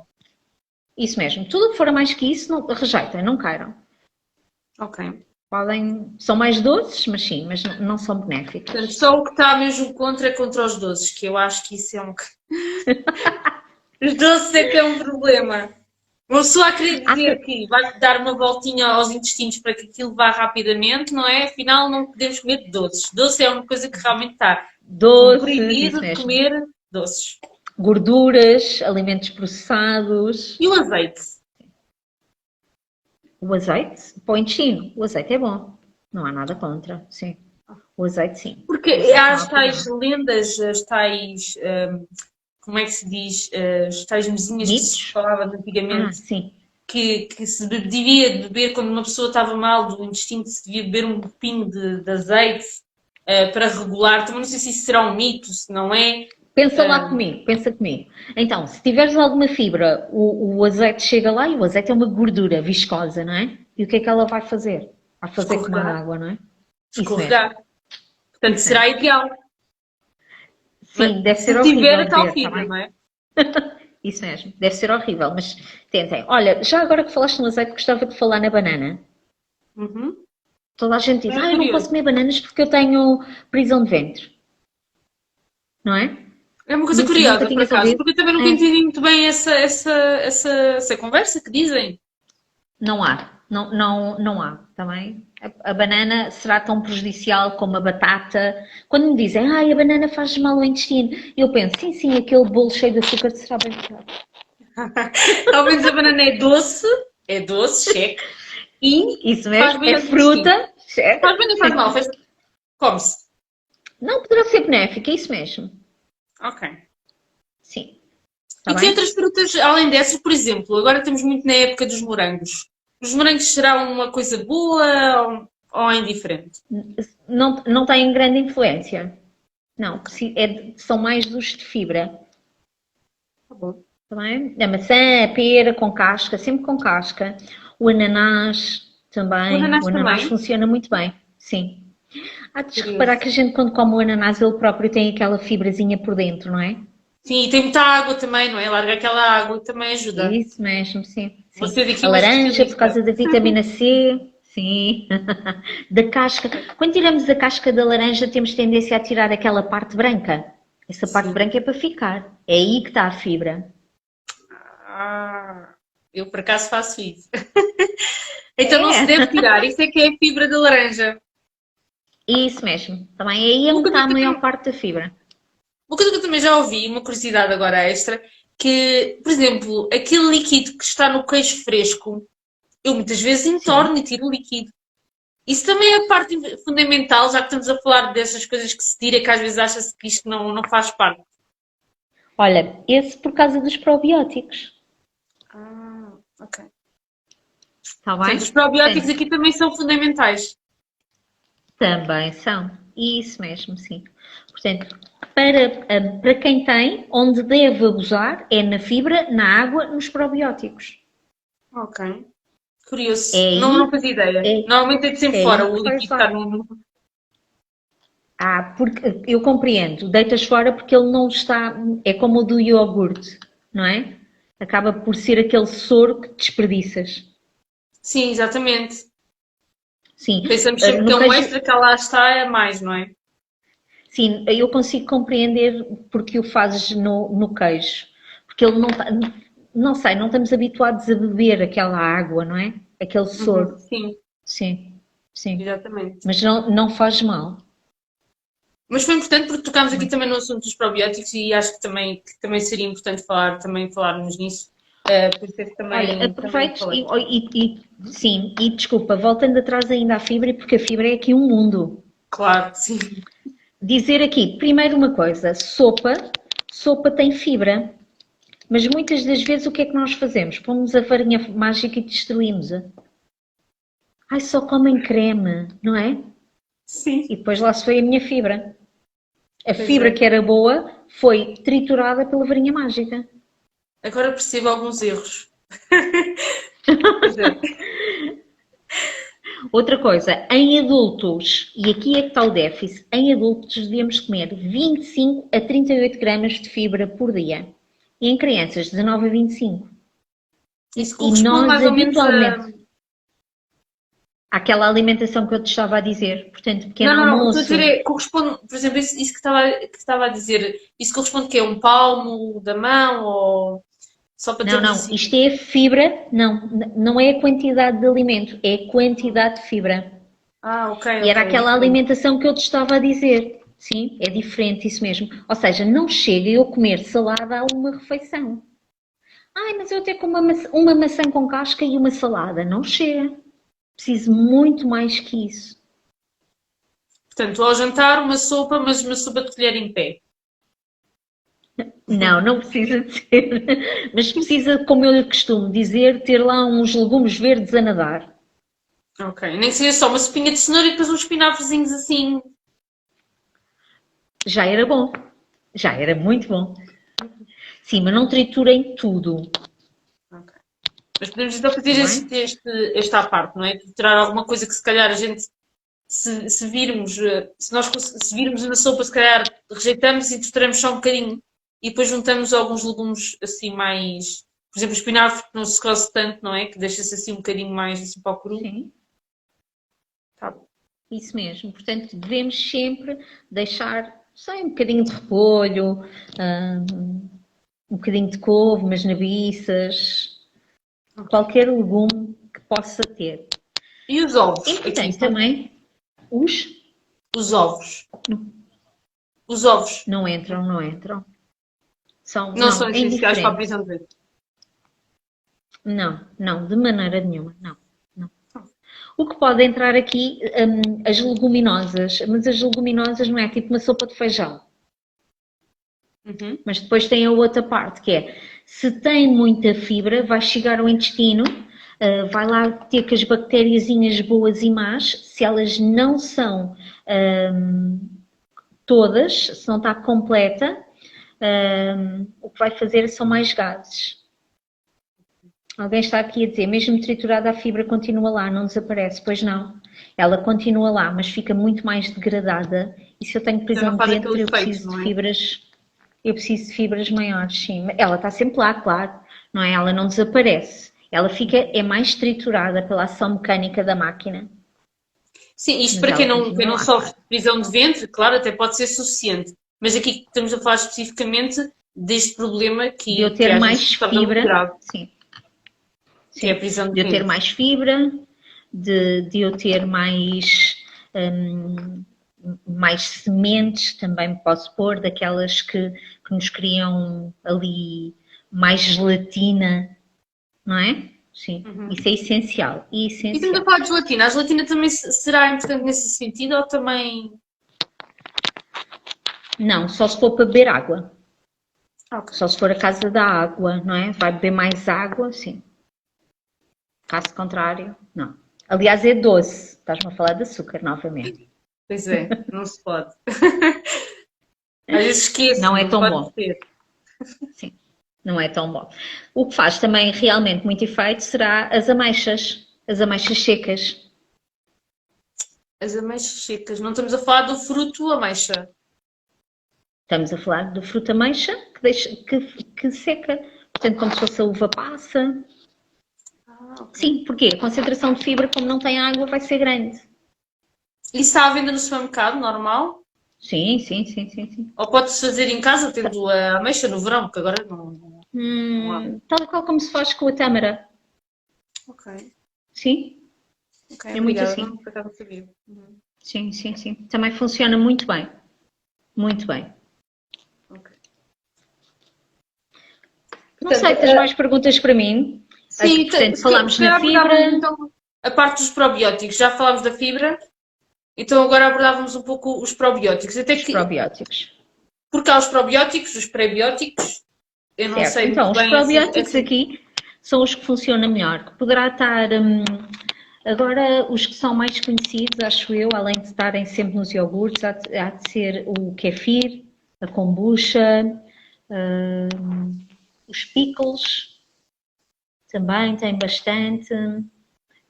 isso mesmo, tudo o que for a mais que isso, não, rejeitem, não queiram. Ok. São mais doces, mas sim, mas não são benéficas. Portanto, só o que está mesmo contra é contra os doces, que eu acho que isso é um. Os doces é que é um problema. Uma pessoa a querer dizer que vai dar uma voltinha aos intestinos para que aquilo vá rapidamente, não é? Afinal, não podemos comer doces. Doce é uma coisa que realmente está Doces, proibido isso de mesmo. comer doces. Gorduras, alimentos processados. E o azeite? O azeite, para o intestino, o azeite é bom. Não há nada contra, sim. O azeite, sim. Porque O azeite há não as há tais problema. lendas, as tais, como é que se diz, as tais mesinhas que se Mitos? falava de antigamente, Sim. que se devia beber quando uma pessoa estava mal do intestino, se devia beber um copinho de azeite para regular. Também não sei se isso será um mito, se não é. Pensa lá comigo, pensa comigo. Então, se tiveres alguma fibra, o azeite chega lá e o azeite é uma gordura viscosa, não é? E o que é que ela vai fazer? Vai fazer como a Escorregar. água, não é? Isso mesmo. Escorregar. Portanto, Isso será mesmo. ideal. Sim, deve ser Se tiver horrível a de tal ver, está fibra, bem? não é? Isso mesmo, deve ser horrível, mas tentem. Olha, já agora que falaste no azeite, gostava de falar na banana. Uhum. Toda a gente diz, É eu não posso curioso. comer bananas porque eu tenho prisão de ventre. Não é? É uma coisa Nunca curiosa, por tinhas acaso, ouvido? porque eu também nunca É. entendi muito bem essa conversa que dizem. Não há, não há, também. A banana será tão prejudicial como a batata. Quando me dizem, a banana faz mal ao intestino, eu penso, sim, aquele bolo cheio de açúcar será bem melhor. Ao menos a banana é doce, cheque, e Isso faz mesmo, bem é ao intestino. fruta, certo? Faz bem ou faz mal? Come-se. Não poderá ser benéfica, é isso mesmo. Ok. Sim, E está que bem? outras frutas, além dessas, por exemplo, agora estamos muito na época dos morangos. Os morangos serão uma coisa boa ou é indiferente? Não têm grande influência. Não, Ok, são mais dos de fibra. tá bom. Tá bem? A maçã, a pera com casca, sempre com casca. O ananás O também. O ananás ananás também? funciona muito bem, sim. Há de reparar Curioso. que a gente, quando come o ananás, ele próprio tem aquela fibrazinha por dentro, não é? Sim, e tem muita água também, não é? Larga aquela água e também ajuda. Isso mesmo, sim, sim. Você daqui A uma laranja, por especialista. causa da vitamina C, sim. Da casca. Quando tiramos a casca da laranja, temos tendência a tirar aquela parte branca. Essa parte Sim. branca é para ficar. É aí que está a fibra. Ah, eu por acaso faço isso. Então não se deve É. tirar. Isso é que é a fibra da laranja. Isso mesmo. Também é aí Uma onde coisa está a que eu maior também, parte da fibra. uma coisa que eu também já ouvi, uma curiosidade agora extra, que, por exemplo, aquele líquido que está no queijo fresco, eu muitas vezes Sim. entorno e tiro o líquido. Isso também é parte fundamental, já que estamos a falar dessas coisas que se tira, que às vezes acha-se que isto não faz parte. Olha, esse por causa dos probióticos. Ah, ok. Está Portanto, os bem? probióticos Portanto, aqui também são fundamentais. também são. Isso mesmo, sim. Portanto, para quem tem, onde deve abusar é na fibra, na água, nos probióticos. Ok. É Curioso. Não aí, fazia ideia. é, Normalmente é de sempre é aí fora, que o vai líquido está usar. no. Porque eu compreendo, deitas fora porque ele não está, é como o do iogurte, não é? Acaba por ser aquele soro que desperdiças. Sim, exatamente. Sim, Pensamos sempre que no é um queijo, extra que lá está, é mais, não é? sim, eu consigo compreender porque o fazes no queijo. Porque ele não está, não sei, não estamos habituados a beber aquela água, não é? Aquele soro. Sim, Sim, sim. exatamente. Mas não faz mal. Mas foi importante porque tocámos aqui também no assunto dos probióticos e acho que também seria importante falarmos nisso. Por isso é que Olha, também aproveito falei. sim, e desculpa, voltando atrás ainda à fibra, porque a fibra é aqui um mundo. Claro, que sim. Dizer aqui, primeiro uma coisa, sopa tem fibra, mas muitas das vezes o que é que nós fazemos? Pomos a varinha mágica e destruímos-a. Ai, só comem creme, não é? Sim, E depois lá se foi a minha fibra. A pois fibra é. que era boa foi triturada pela varinha mágica. Agora percebo alguns erros. Pois é. Outra coisa, em adultos, e aqui é que está o déficit, em adultos devíamos comer 25 a 38 gramas de fibra por dia. E em crianças, 19 a 25. Isso E corresponde nós mais ou menos habitualmente, a. àquela alimentação que eu te estava a dizer, portanto, pequeno Não, não, não. O que estou a dizer almoço. corresponde, por exemplo, isso que estava a dizer, isso corresponde que é um palmo da mão ou só para Não, termos não, assim. isto é fibra, não, não é a quantidade de alimento, é a quantidade de fibra. Ah, ok, E ok, era é aquela diferente. alimentação que eu te estava a dizer. Sim, é diferente isso mesmo. Ou seja, não chega eu comer salada a uma refeição. Ai, mas eu até como uma maçã com casca e uma salada. Não chega. Preciso muito mais que isso. Portanto, ao jantar, uma sopa, mas uma sopa de colher em pé. Não, não precisa de ser. Mas precisa, como eu lhe costumo dizer, ter lá uns legumes verdes a nadar. Ok. Nem que seja só uma sopinha de cenoura e depois uns espinafrezinhos assim. Já era bom. Já era muito bom. Sim, mas não triturem tudo. Ok. Mas podemos então fazer Está bem? esta à parte, não é? Tirar alguma coisa que se calhar a gente, se virmos, se virmos na sopa, se calhar rejeitamos e trituramos só um bocadinho. E depois juntamos alguns legumes assim mais. Por exemplo, o espinafre que não se coce tanto, não é? Que deixa-se assim um bocadinho mais assim para o cru. Sim. Tá bom. Isso mesmo. Portanto, devemos sempre deixar só um bocadinho de repolho, um bocadinho de couve, umas nabiças, Ok. qualquer legume que possa ter. E os ovos? Aqui, Importante também, os os ovos. Os ovos. não entram, não entram. São, Não são não, é essenciais para a indiferente. prisão de ventre. Não, não, de maneira nenhuma, não. Não. O que pode entrar aqui, as leguminosas, mas as leguminosas não é tipo uma sopa de feijão. Uhum. Mas depois tem a outra parte, que é, se tem muita fibra, vai chegar ao intestino, vai lá ter que as bactériazinhas boas e más, se elas não são todas, se não está completa, o que vai fazer são mais gases. Alguém está aqui a dizer, mesmo triturada a fibra continua lá, não desaparece. Pois não, ela continua lá, mas fica muito mais degradada. E se eu tenho Já não prisão de faz aquele ventre, efeito, não é? eu preciso de fibras maiores, sim. Ela está sempre lá, claro, não é? Ela não desaparece. Ela fica, é mais triturada pela ação mecânica da máquina, Sim, isto mas para ela quem continua não lá, sofre claro. de prisão de ventre, claro, até pode ser suficiente. Mas aqui estamos a falar especificamente deste problema De eu que ter às vezes mais se torna muito fibra, grave, sim, que é a sim. prisão de De eu ter ventre. mais fibra, de eu ter hum, mais sementes, também posso pôr, daquelas que nos criam ali mais gelatina, não é? Sim, Uhum. isso é essencial, E estamos a essencial. falar de gelatina. A gelatina também será importante nesse sentido ou também. Não, só se for para beber água. Ok. Só se for a casa da água, não é? Vai beber mais água, sim. Caso contrário, não. Aliás, é doce. Estás-me a falar de açúcar novamente. Pois é, não se pode. Às vezes Não esqueço, é não tão pode bom. ser. Sim, não é tão bom. O que faz também realmente muito efeito será as ameixas secas. As ameixas secas. Não estamos a falar do fruto ameixa. Estamos a falar de fruta ameixa que seca. Portanto, como se fosse a uva passa. Ah, ok. Sim, porque a concentração de fibra, como não tem água, vai ser grande. Isso está à venda no supermercado, normal? Sim, sim, sim, sim, sim. Ou pode-se fazer em casa, tendo a ameixa no verão, porque agora não há. Tal e qual como se faz com a tâmara. Ok, Sim, ok, é muito obrigada. Não, assim. por acaso não sabia. Uhum. Sim, sim, sim. Também funciona muito bem. Muito bem. Ok. Não Portanto, sei, tens mais perguntas para mim? sim, Portanto, falámos se na calhar abordávamos fibra, então a parte dos probióticos. Já falámos da fibra, então agora abordávamos um pouco os probióticos. Até os que, probióticos. porque há os probióticos, os prebióticos, eu não Certo. sei Então, muito os bem probióticos aqui são os que funcionam melhor, que poderá estar. Agora, os que são mais conhecidos, acho eu, além de estarem sempre nos iogurtes, há de ser o kefir, a kombucha, os pickles, também tem bastante,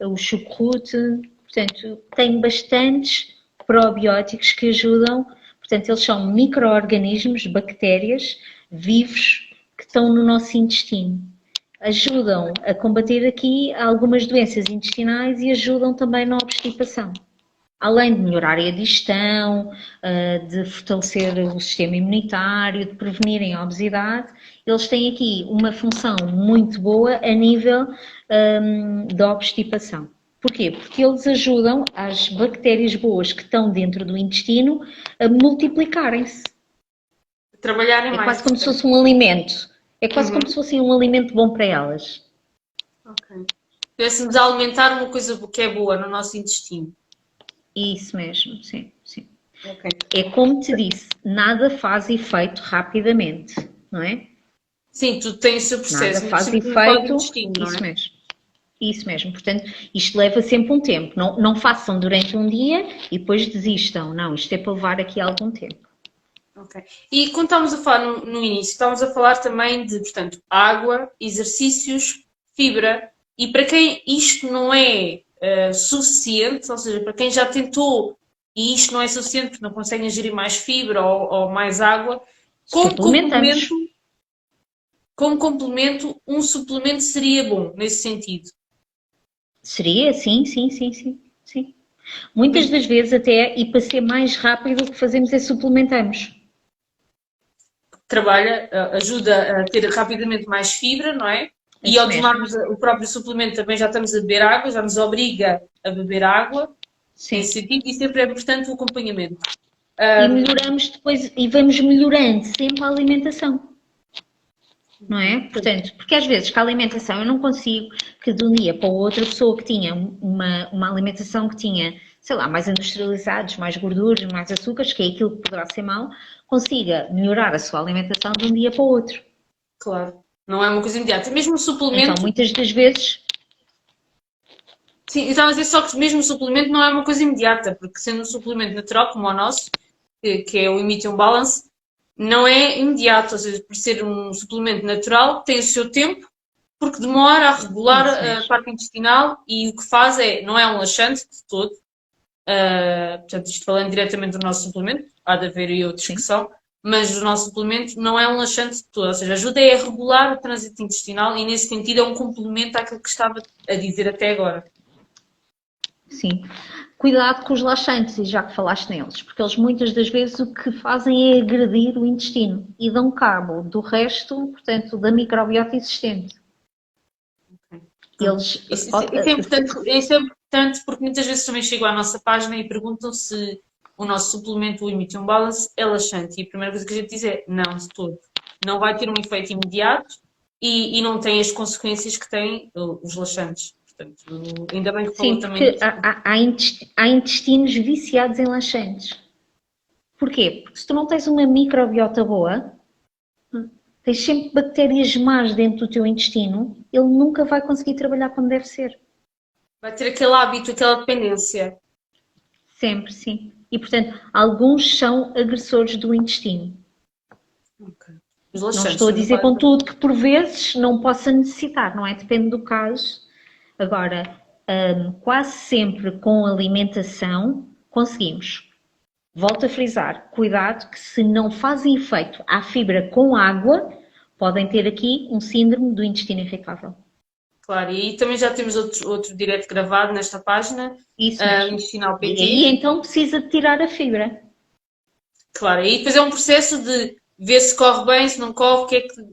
o chucrute, portanto, tem bastantes probióticos que ajudam, portanto, eles são micro-organismos, bactérias vivos que estão no nosso intestino. Ajudam a combater aqui algumas doenças intestinais e ajudam também na obstipação. Além de melhorar a digestão, de fortalecer o sistema imunitário, de prevenirem a obesidade, eles têm aqui uma função muito boa a nível da obstipação. Porquê? Porque eles ajudam as bactérias boas que estão dentro do intestino a multiplicarem-se. trabalharem É mais, quase como se portanto. fosse um alimento. É quase como se Uhum. fosse um alimento bom para elas. Ok. Estivéssemos a alimentar uma coisa que é boa no nosso intestino. Isso mesmo, sim, sim. Ok. É como te disse, nada faz efeito rapidamente, não é? Sim, tudo tem o seu Nada processo, ainda por faz cima também fora do efeito, intestino, não isso é? mesmo. Isso mesmo, portanto, isto leva sempre um tempo. Não, não façam durante um dia e depois desistam. Não, isto é para levar aqui algum tempo. Ok. E quando estávamos a falar no início, estávamos a falar também de, portanto, água, exercícios, fibra, e para quem isto não é suficiente, ou seja, para quem já tentou e isto não é suficiente porque não consegue ingerir mais fibra ou mais água, como Suplementamos. complemento, como complemento, um suplemento seria bom nesse sentido. Seria? Sim, sim, sim, sim, sim. Muitas das vezes até, e para ser mais rápido, o que fazemos é suplementamos. Trabalha, ajuda a ter rapidamente mais fibra, não é? É E isso ao mesmo. tomarmos o próprio suplemento também já estamos a beber água, já nos obriga a beber água, nesse Sim. sentido, e sempre é importante o acompanhamento. E melhoramos depois, e vamos melhorando sempre a alimentação. Não é? Portanto, porque às vezes com a alimentação eu não consigo que de um dia para o outro a pessoa que tinha uma alimentação que tinha, sei lá, mais industrializados, mais gorduras, mais açúcares, que é aquilo que poderá ser mau, consiga melhorar a sua alimentação de um dia para o outro. Claro, não é uma coisa imediata. Mesmo o Então, suplemento, muitas das vezes, sim, eu estava a dizer só que mesmo o suplemento não é uma coisa imediata, porque sendo um suplemento natural, como o nosso, que é o Imitium Balance, não é imediato, ou seja, por ser um suplemento natural, tem o seu tempo, porque demora a regular isso a mesmo. parte intestinal e o que faz é, não é um laxante de todo, portanto, isto falando diretamente do nosso suplemento, há de haver aí outros que Sim, são, mas o nosso suplemento não é um laxante de todo, ou seja, ajuda é a regular o trânsito intestinal e nesse sentido é um complemento àquilo que estava a dizer até agora. sim. Cuidado com os laxantes, e já que falaste neles, porque eles muitas das vezes o que fazem é agredir o intestino e dão cabo do resto, portanto, da microbiota existente. Pronto. Eles, Isso é importante porque muitas vezes também chegam à nossa página e perguntam se o nosso suplemento, o Imitium Balance, é laxante. E a primeira coisa que a gente diz é não, de todo. Não vai ter um efeito imediato e não tem as consequências que têm os laxantes. Portanto, ainda bem que falou sim, também porque disso. há intestinos viciados em laxantes. Porquê? Porque se tu não tens uma microbiota boa, tens sempre bactérias más dentro do teu intestino, ele nunca vai conseguir trabalhar como deve ser. Vai ter aquele hábito, aquela dependência. Sempre, sim. E, portanto, alguns são agressores do intestino. Okay. Os Não laxantes, estou a estamos a dizer falar com tudo que por vezes não possa necessitar, não é? Depende do caso. Agora, quase sempre com alimentação conseguimos. Volto a frisar, cuidado que se não fazem efeito à fibra com água, podem ter aqui um síndrome do intestino irritável. claro, e aí também já temos outro direto gravado nesta página, Isso mesmo. Intestinal E aí PT. então precisa de tirar a fibra. Claro, aí depois é um processo de ver se corre bem, se não corre, o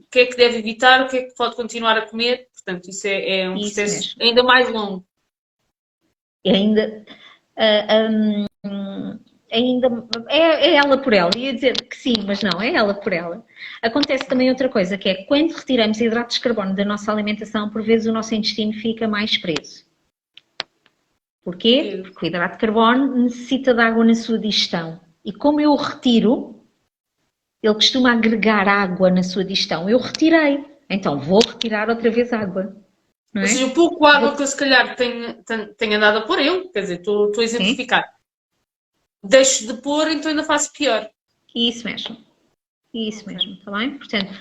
que é que deve evitar, o que é que pode continuar a comer. Portanto, isso é um Isso processo mesmo. ainda mais longo. E ainda ainda é ela por ela. Ia dizer que sim, mas não, é ela por ela. Acontece também outra coisa, que é quando retiramos hidratos de carbono da nossa alimentação, por vezes o nosso intestino fica mais preso. Porquê? Porque o hidrato de carbono necessita de água na sua digestão. E como eu o retiro, ele costuma agregar água na sua digestão. Eu retirei, então vou retirar outra vez água. Não é? Ou seja, o pouco água que eu se calhar tenho andado a pôr eu, quer dizer, estou a exemplificar. Deixo de pôr, então ainda faço pior. Isso mesmo. Isso mesmo, está bem? Portanto,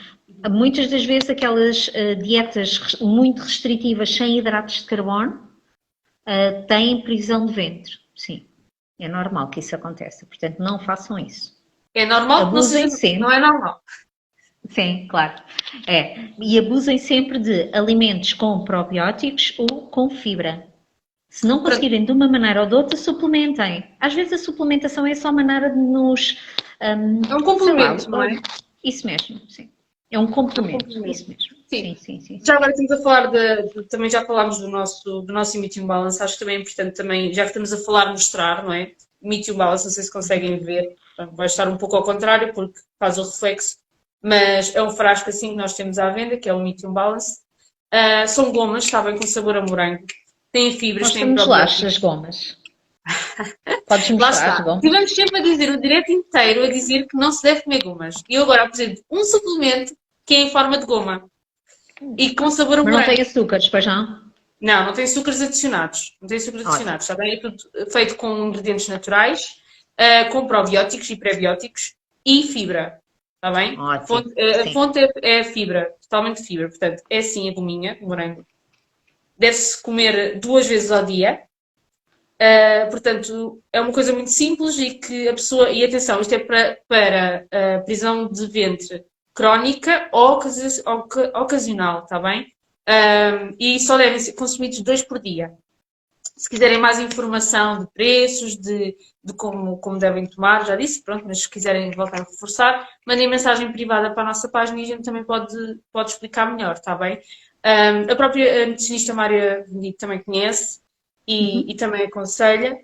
muitas das vezes aquelas dietas muito restritivas sem hidratos de carbono têm prisão de ventre. Sim, é normal que isso aconteça. Portanto, não façam isso. É normal que não Abusem seja, sempre. não é normal. Sim, claro. E abusem sempre de alimentos com probióticos ou com fibra. Se não conseguirem de uma maneira ou de outra, suplementem. Às vezes a suplementação é só maneira de nos... É um complemento, não é? Isso mesmo, sim. É um complemento, isso mesmo. Sim. Sim. Já agora estamos a falar também já falámos do nosso Meet Balance, acho que também é importante também, já que estamos a falar, mostrar, não é? Meet Balance, não sei se conseguem ver, vai estar um pouco ao contrário porque faz o reflexo, mas é um frasco assim que nós temos à venda, que é o Meet Balance. São gomas, sabem, com sabor a morango. Têm fibras, têm probióticos. As gomas. Podes mostrar as gomas. Tivemos sempre a dizer o direto inteiro a dizer que não se deve comer gomas. E eu agora apresento um suplemento que é em forma de goma. E com sabor a morango. Mas não tem açúcares, pois não? Não tem açúcares adicionados. Não tem açúcares adicionados. Está bem? É tudo feito com ingredientes naturais, com probióticos e pré-bióticos e fibra. Está bem? A fonte é fibra, totalmente fibra. Portanto, é sim a gominha, o morango. Deve-se comer 2 vezes ao dia. Portanto, é uma coisa muito simples e que a pessoa... E atenção, isto é para prisão de ventre crónica ou ocasional, está bem? E só devem ser consumidos 2 por dia. Se quiserem mais informação de preços, de como devem tomar, já disse, pronto, mas se quiserem voltar a reforçar, mandem mensagem privada para a nossa página e a gente também pode explicar melhor, está bem? A própria nutricionista Mária Benedito também conhece e também aconselha.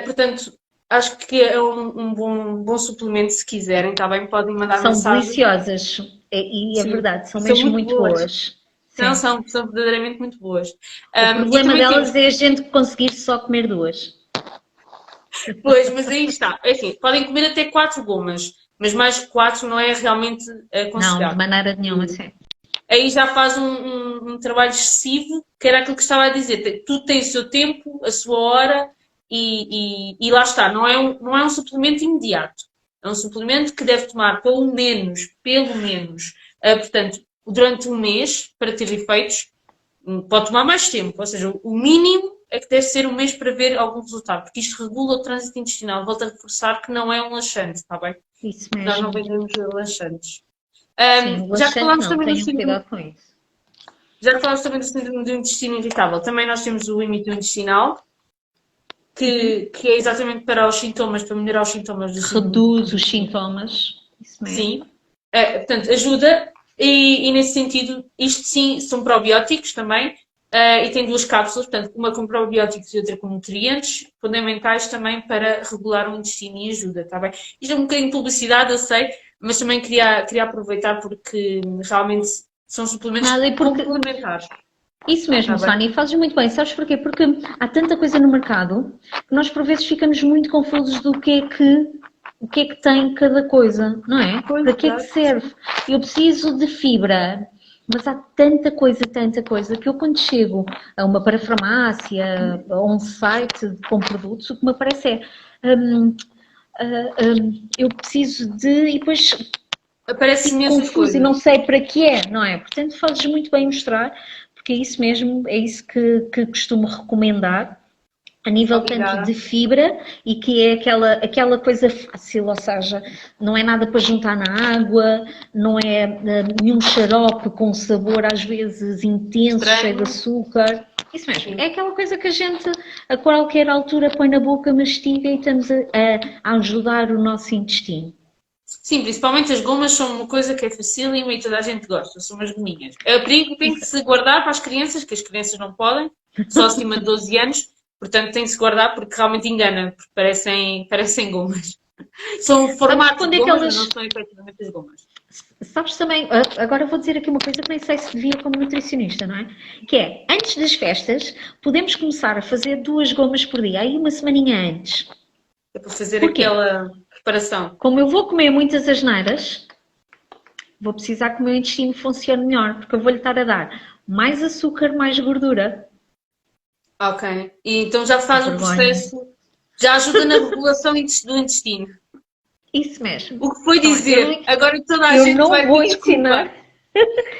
Portanto, acho que é um bom suplemento se quiserem, está bem? Podem mandar mensagem. São deliciosas, e é verdade, são mesmo muito boas. Não, são verdadeiramente muito boas. O problema delas é a gente conseguir só comer 2. Pois, mas aí está. Enfim, podem comer até 4 gomas, mas mais que 4 não é realmente aconselhável. Não, de maneira nenhuma, sim. Aí já faz um trabalho excessivo, que era aquilo que estava a dizer. Tudo tem o seu tempo, a sua hora e lá está. Não é um suplemento imediato. É um suplemento que deve tomar pelo menos, portanto, durante um mês para ter efeitos. Pode tomar mais tempo, ou seja, o mínimo é que deve ser um mês para ver algum resultado, porque isto regula o trânsito intestinal. Volto a reforçar que não é um laxante, está bem? Isso mesmo. Nós não vendemos laxantes. Sim, já que falámos também do cuidado com isso. Já que falámos também do síndrome do intestino irritável, também nós temos o limite intestinal, que é exatamente para melhorar os sintomas do síndrome. Reduz os sintomas. Isso mesmo. Sim. Portanto, ajuda. E nesse sentido, isto sim são probióticos também, e tem 2 cápsulas, portanto, uma com probióticos e outra com nutrientes, fundamentais também para regular o intestino e ajuda, está bem? Isto é um bocadinho de publicidade, eu sei, mas também queria aproveitar porque realmente são suplementos complementares. Isso mesmo, Sónia, fazes muito bem. Sabes porquê? Porque há tanta coisa no mercado que nós por vezes ficamos muito confusos do que é que tem cada coisa, não é? Para que é que serve? Eu preciso de fibra, mas há tanta coisa, que eu quando chego a uma parafarmácia, a um site com produtos, o que me aparece é eu preciso de... e depois aparece imensas coisas e não sei para que é, não é? Portanto, fazes muito bem mostrar, porque é isso mesmo, é isso que costumo recomendar. A nível tanto de fibra e que é aquela coisa fácil, ou seja, não é nada para juntar na água, não é nenhum xarope com sabor às vezes intenso, cheio de açúcar. Isso mesmo, é aquela coisa que a gente a qualquer altura põe na boca, mastiga e estamos a ajudar o nosso intestino. Sim, principalmente as gomas são uma coisa que é facílima e toda a gente gosta, são umas gominhas. É o perigo que tem que se guardar para as crianças, que as crianças não podem, só acima de 12 anos, Portanto, tem que se guardar porque realmente engana, porque parecem gomas. São Sabes formatos quando de é que gomas, mas não elas. são efetivamente as gomas. Sabes também, agora vou dizer aqui uma coisa que nem sei se devia como nutricionista, não é? Que é, antes das festas, podemos começar a fazer 2 gomas por dia, aí uma semaninha antes. É para fazer Porquê? aquela preparação. Como eu vou comer muitas asneiras, vou precisar que o meu intestino funcione melhor, porque eu vou-lhe estar a dar mais açúcar, mais gordura. Ok. E então já Que faz o vergonha. processo, já ajuda na regulação do intestino. Isso mesmo. O que foi Tá bem, dizer? Agora toda a eu gente não vai vou pedir desculpa. ensinar,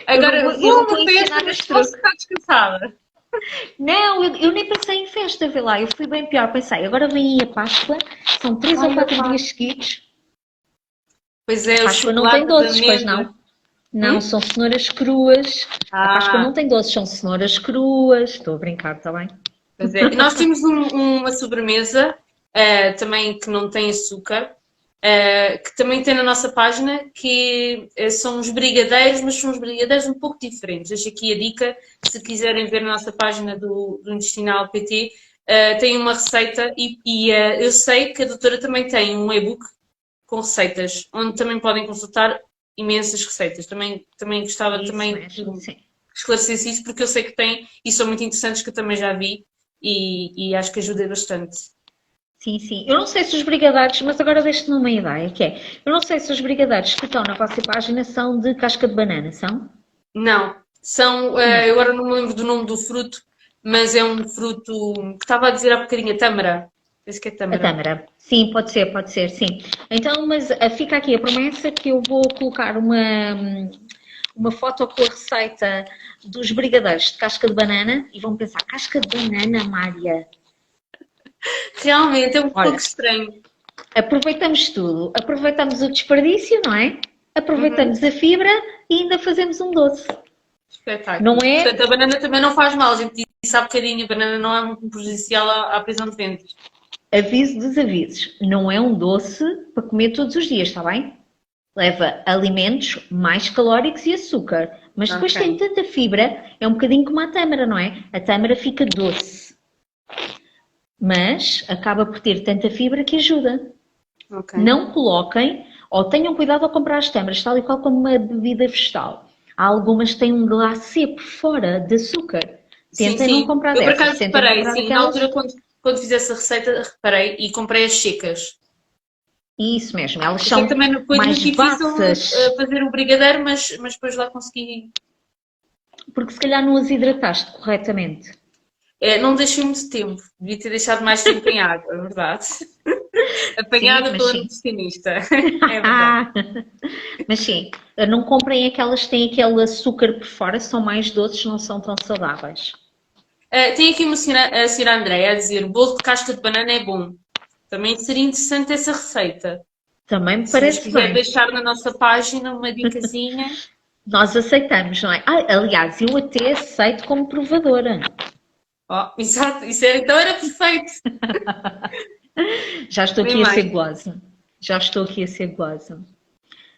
Agora eu vou não a vou uma festa, ensinar mas este posso truque. estar descansada. Não, eu nem pensei em festa, vê lá, eu fui bem pior. Pensei, agora vem aí a Páscoa, são 3 ou 4 dias seguidos. Pois A é, o Páscoa não tem chocolate de doces, pois amêndoa. não? Não, Hum? são cenouras cruas. A Páscoa não Ah, tem doces, são cenouras cruas. Estou a brincar, está bem? pois é. E nós temos uma sobremesa, também que não tem açúcar, que também tem na nossa página, que são os brigadeiros, mas são os brigadeiros um pouco diferentes. Deixo aqui a dica, se quiserem ver na nossa página do Intestinal PT, tem uma receita e eu sei que a doutora também tem um e-book com receitas, onde também podem consultar imensas receitas. Também gostava Isso também que mesmo, sim. esclarecesse isso, porque eu sei que tem e são muito interessantes, que eu também já vi e acho que ajuda bastante. Sim, sim. Eu não sei se os brigadeiros, mas agora deixo-te uma ideia, que é, eu não sei se os brigadeiros que estão na vossa página são de casca de banana, são? Não, são, Não. eu agora não me lembro do nome do fruto, mas é um fruto que estava a dizer há bocadinho, a tâmara. Penso que é A tâmara. tâmara. Sim, pode ser, sim. Então, mas fica aqui a promessa que eu vou colocar uma foto com a receita dos brigadeiros de casca de banana e vão pensar, casca de banana, Mária? Realmente é um pouco Olha, estranho. aproveitamos tudo. Aproveitamos o desperdício, não é? Uhum, Aproveitamos a fibra e ainda fazemos um doce. Não espetáculo. é Portanto, a banana também não faz mal, a gente disse há bocadinho, a banana não é muito prejudicial à prisão de ventre. aviso dos avisos. Não é um doce para comer todos os dias, está bem? Leva alimentos mais calóricos e açúcar. Mas depois Ok, tem tanta fibra, é um bocadinho como a tâmara, não é? A tâmara fica doce, mas acaba por ter tanta fibra que ajuda. ok. Não coloquem, ou tenham cuidado ao comprar as tâmaras, tal e qual como uma bebida vegetal. Há algumas que têm um glacê por fora de açúcar. Sim, Tentem não sim. comprar Eu por dessas, acaso tentem reparei, comprar sim. Na altura, aquelas. quando fiz essa receita, reparei e comprei as secas. Isso mesmo, elas Eu sei que são também foi muito mais difícil baças, fazer o brigadeiro, mas depois lá consegui. porque se calhar não as hidrataste corretamente. Não deixei muito tempo. Devia ter deixado mais tempo em água, é verdade. Sim, Apanhada mas pela sim. nutricionista. É verdade. Mas sim, não comprem aquelas que têm aquele açúcar por fora, são mais doces, não são tão saudáveis. Tem aqui a senhora Andréia a dizer: o bolo de casca de banana é bom. Também seria interessante essa receita. Também me Se nos parece quiser bem. deixar na nossa página uma dicasinha. Nós aceitamos, não é? Aliás, eu até aceito como provadora. Oh, exato, então era perfeito. Já estou Nem aqui a ser mais. gulosa. Já estou aqui a ser gulosa.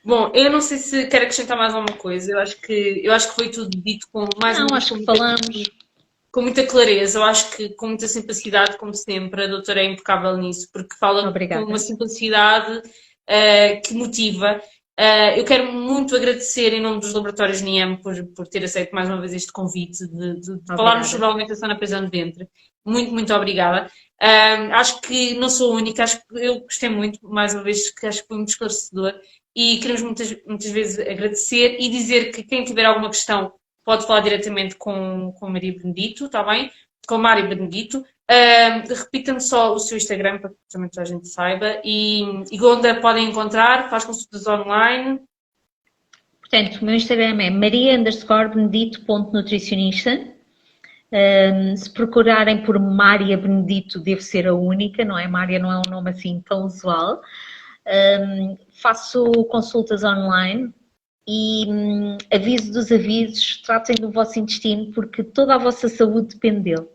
Bom, eu não sei se quero acrescentar mais alguma coisa. Eu acho que foi tudo dito com, mais Não, uma vez, acho que falamos. com muita clareza. Eu acho que com muita simplicidade, como sempre, a doutora é impecável nisso, porque fala com uma Obrigada. simplicidade que motiva. Eu quero muito agradecer em nome dos laboratórios NIEM por ter aceito mais uma vez este convite de falarmos Obrigada. sobre a alimentação na prisão de ventre. Muito, muito obrigada. Acho que não sou a única, acho que eu gostei muito, mais uma vez, que acho que foi muito esclarecedor e queremos muitas vezes agradecer e dizer que quem tiver alguma questão pode falar diretamente com Maria Benedito, está bem? Com Mário Benedito. Repita-me só o seu Instagram para que também toda a gente saiba. E onde a podem encontrar, faz consultas online. Portanto, o meu Instagram é maria_benedito.nutricionista. Se procurarem por Mária Benedito, deve ser a única, não é? Mária não é um nome assim tão usual. Faço consultas online e aviso dos avisos, tratem do vosso intestino porque toda a vossa saúde depende dele.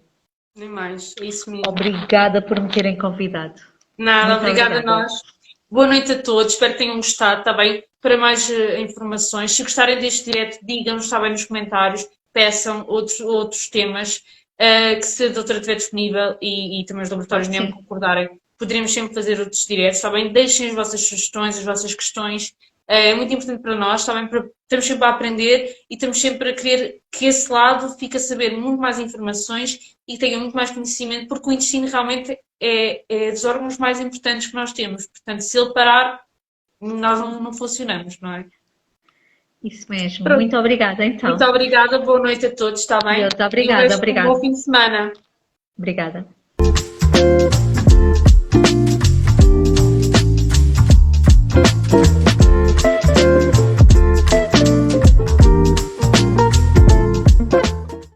Nem mais, é isso mesmo. Obrigada por me terem convidado. Nada, Muito obrigada a obrigada. nós. Boa noite a todos, espero que tenham gostado, está bem? Para mais informações, se gostarem deste direto, digam-nos, está bem nos comentários, peçam outros temas. que se a doutora estiver disponível e também os laboratórios Sim. nem concordarem, poderemos sempre fazer outros diretos, está bem? Deixem as vossas sugestões, as vossas questões. É muito importante para nós, está bem? Estamos sempre a aprender e estamos sempre a querer que esse lado fique a saber muito mais informações e tenha muito mais conhecimento, porque o intestino realmente é dos órgãos mais importantes que nós temos. Portanto, se ele parar, nós não funcionamos, não é? Isso mesmo. Pronto. Muito obrigada, então. Muito obrigada, boa noite a todos, está bem? Deus, E obrigada, um bom fim de semana. Obrigada.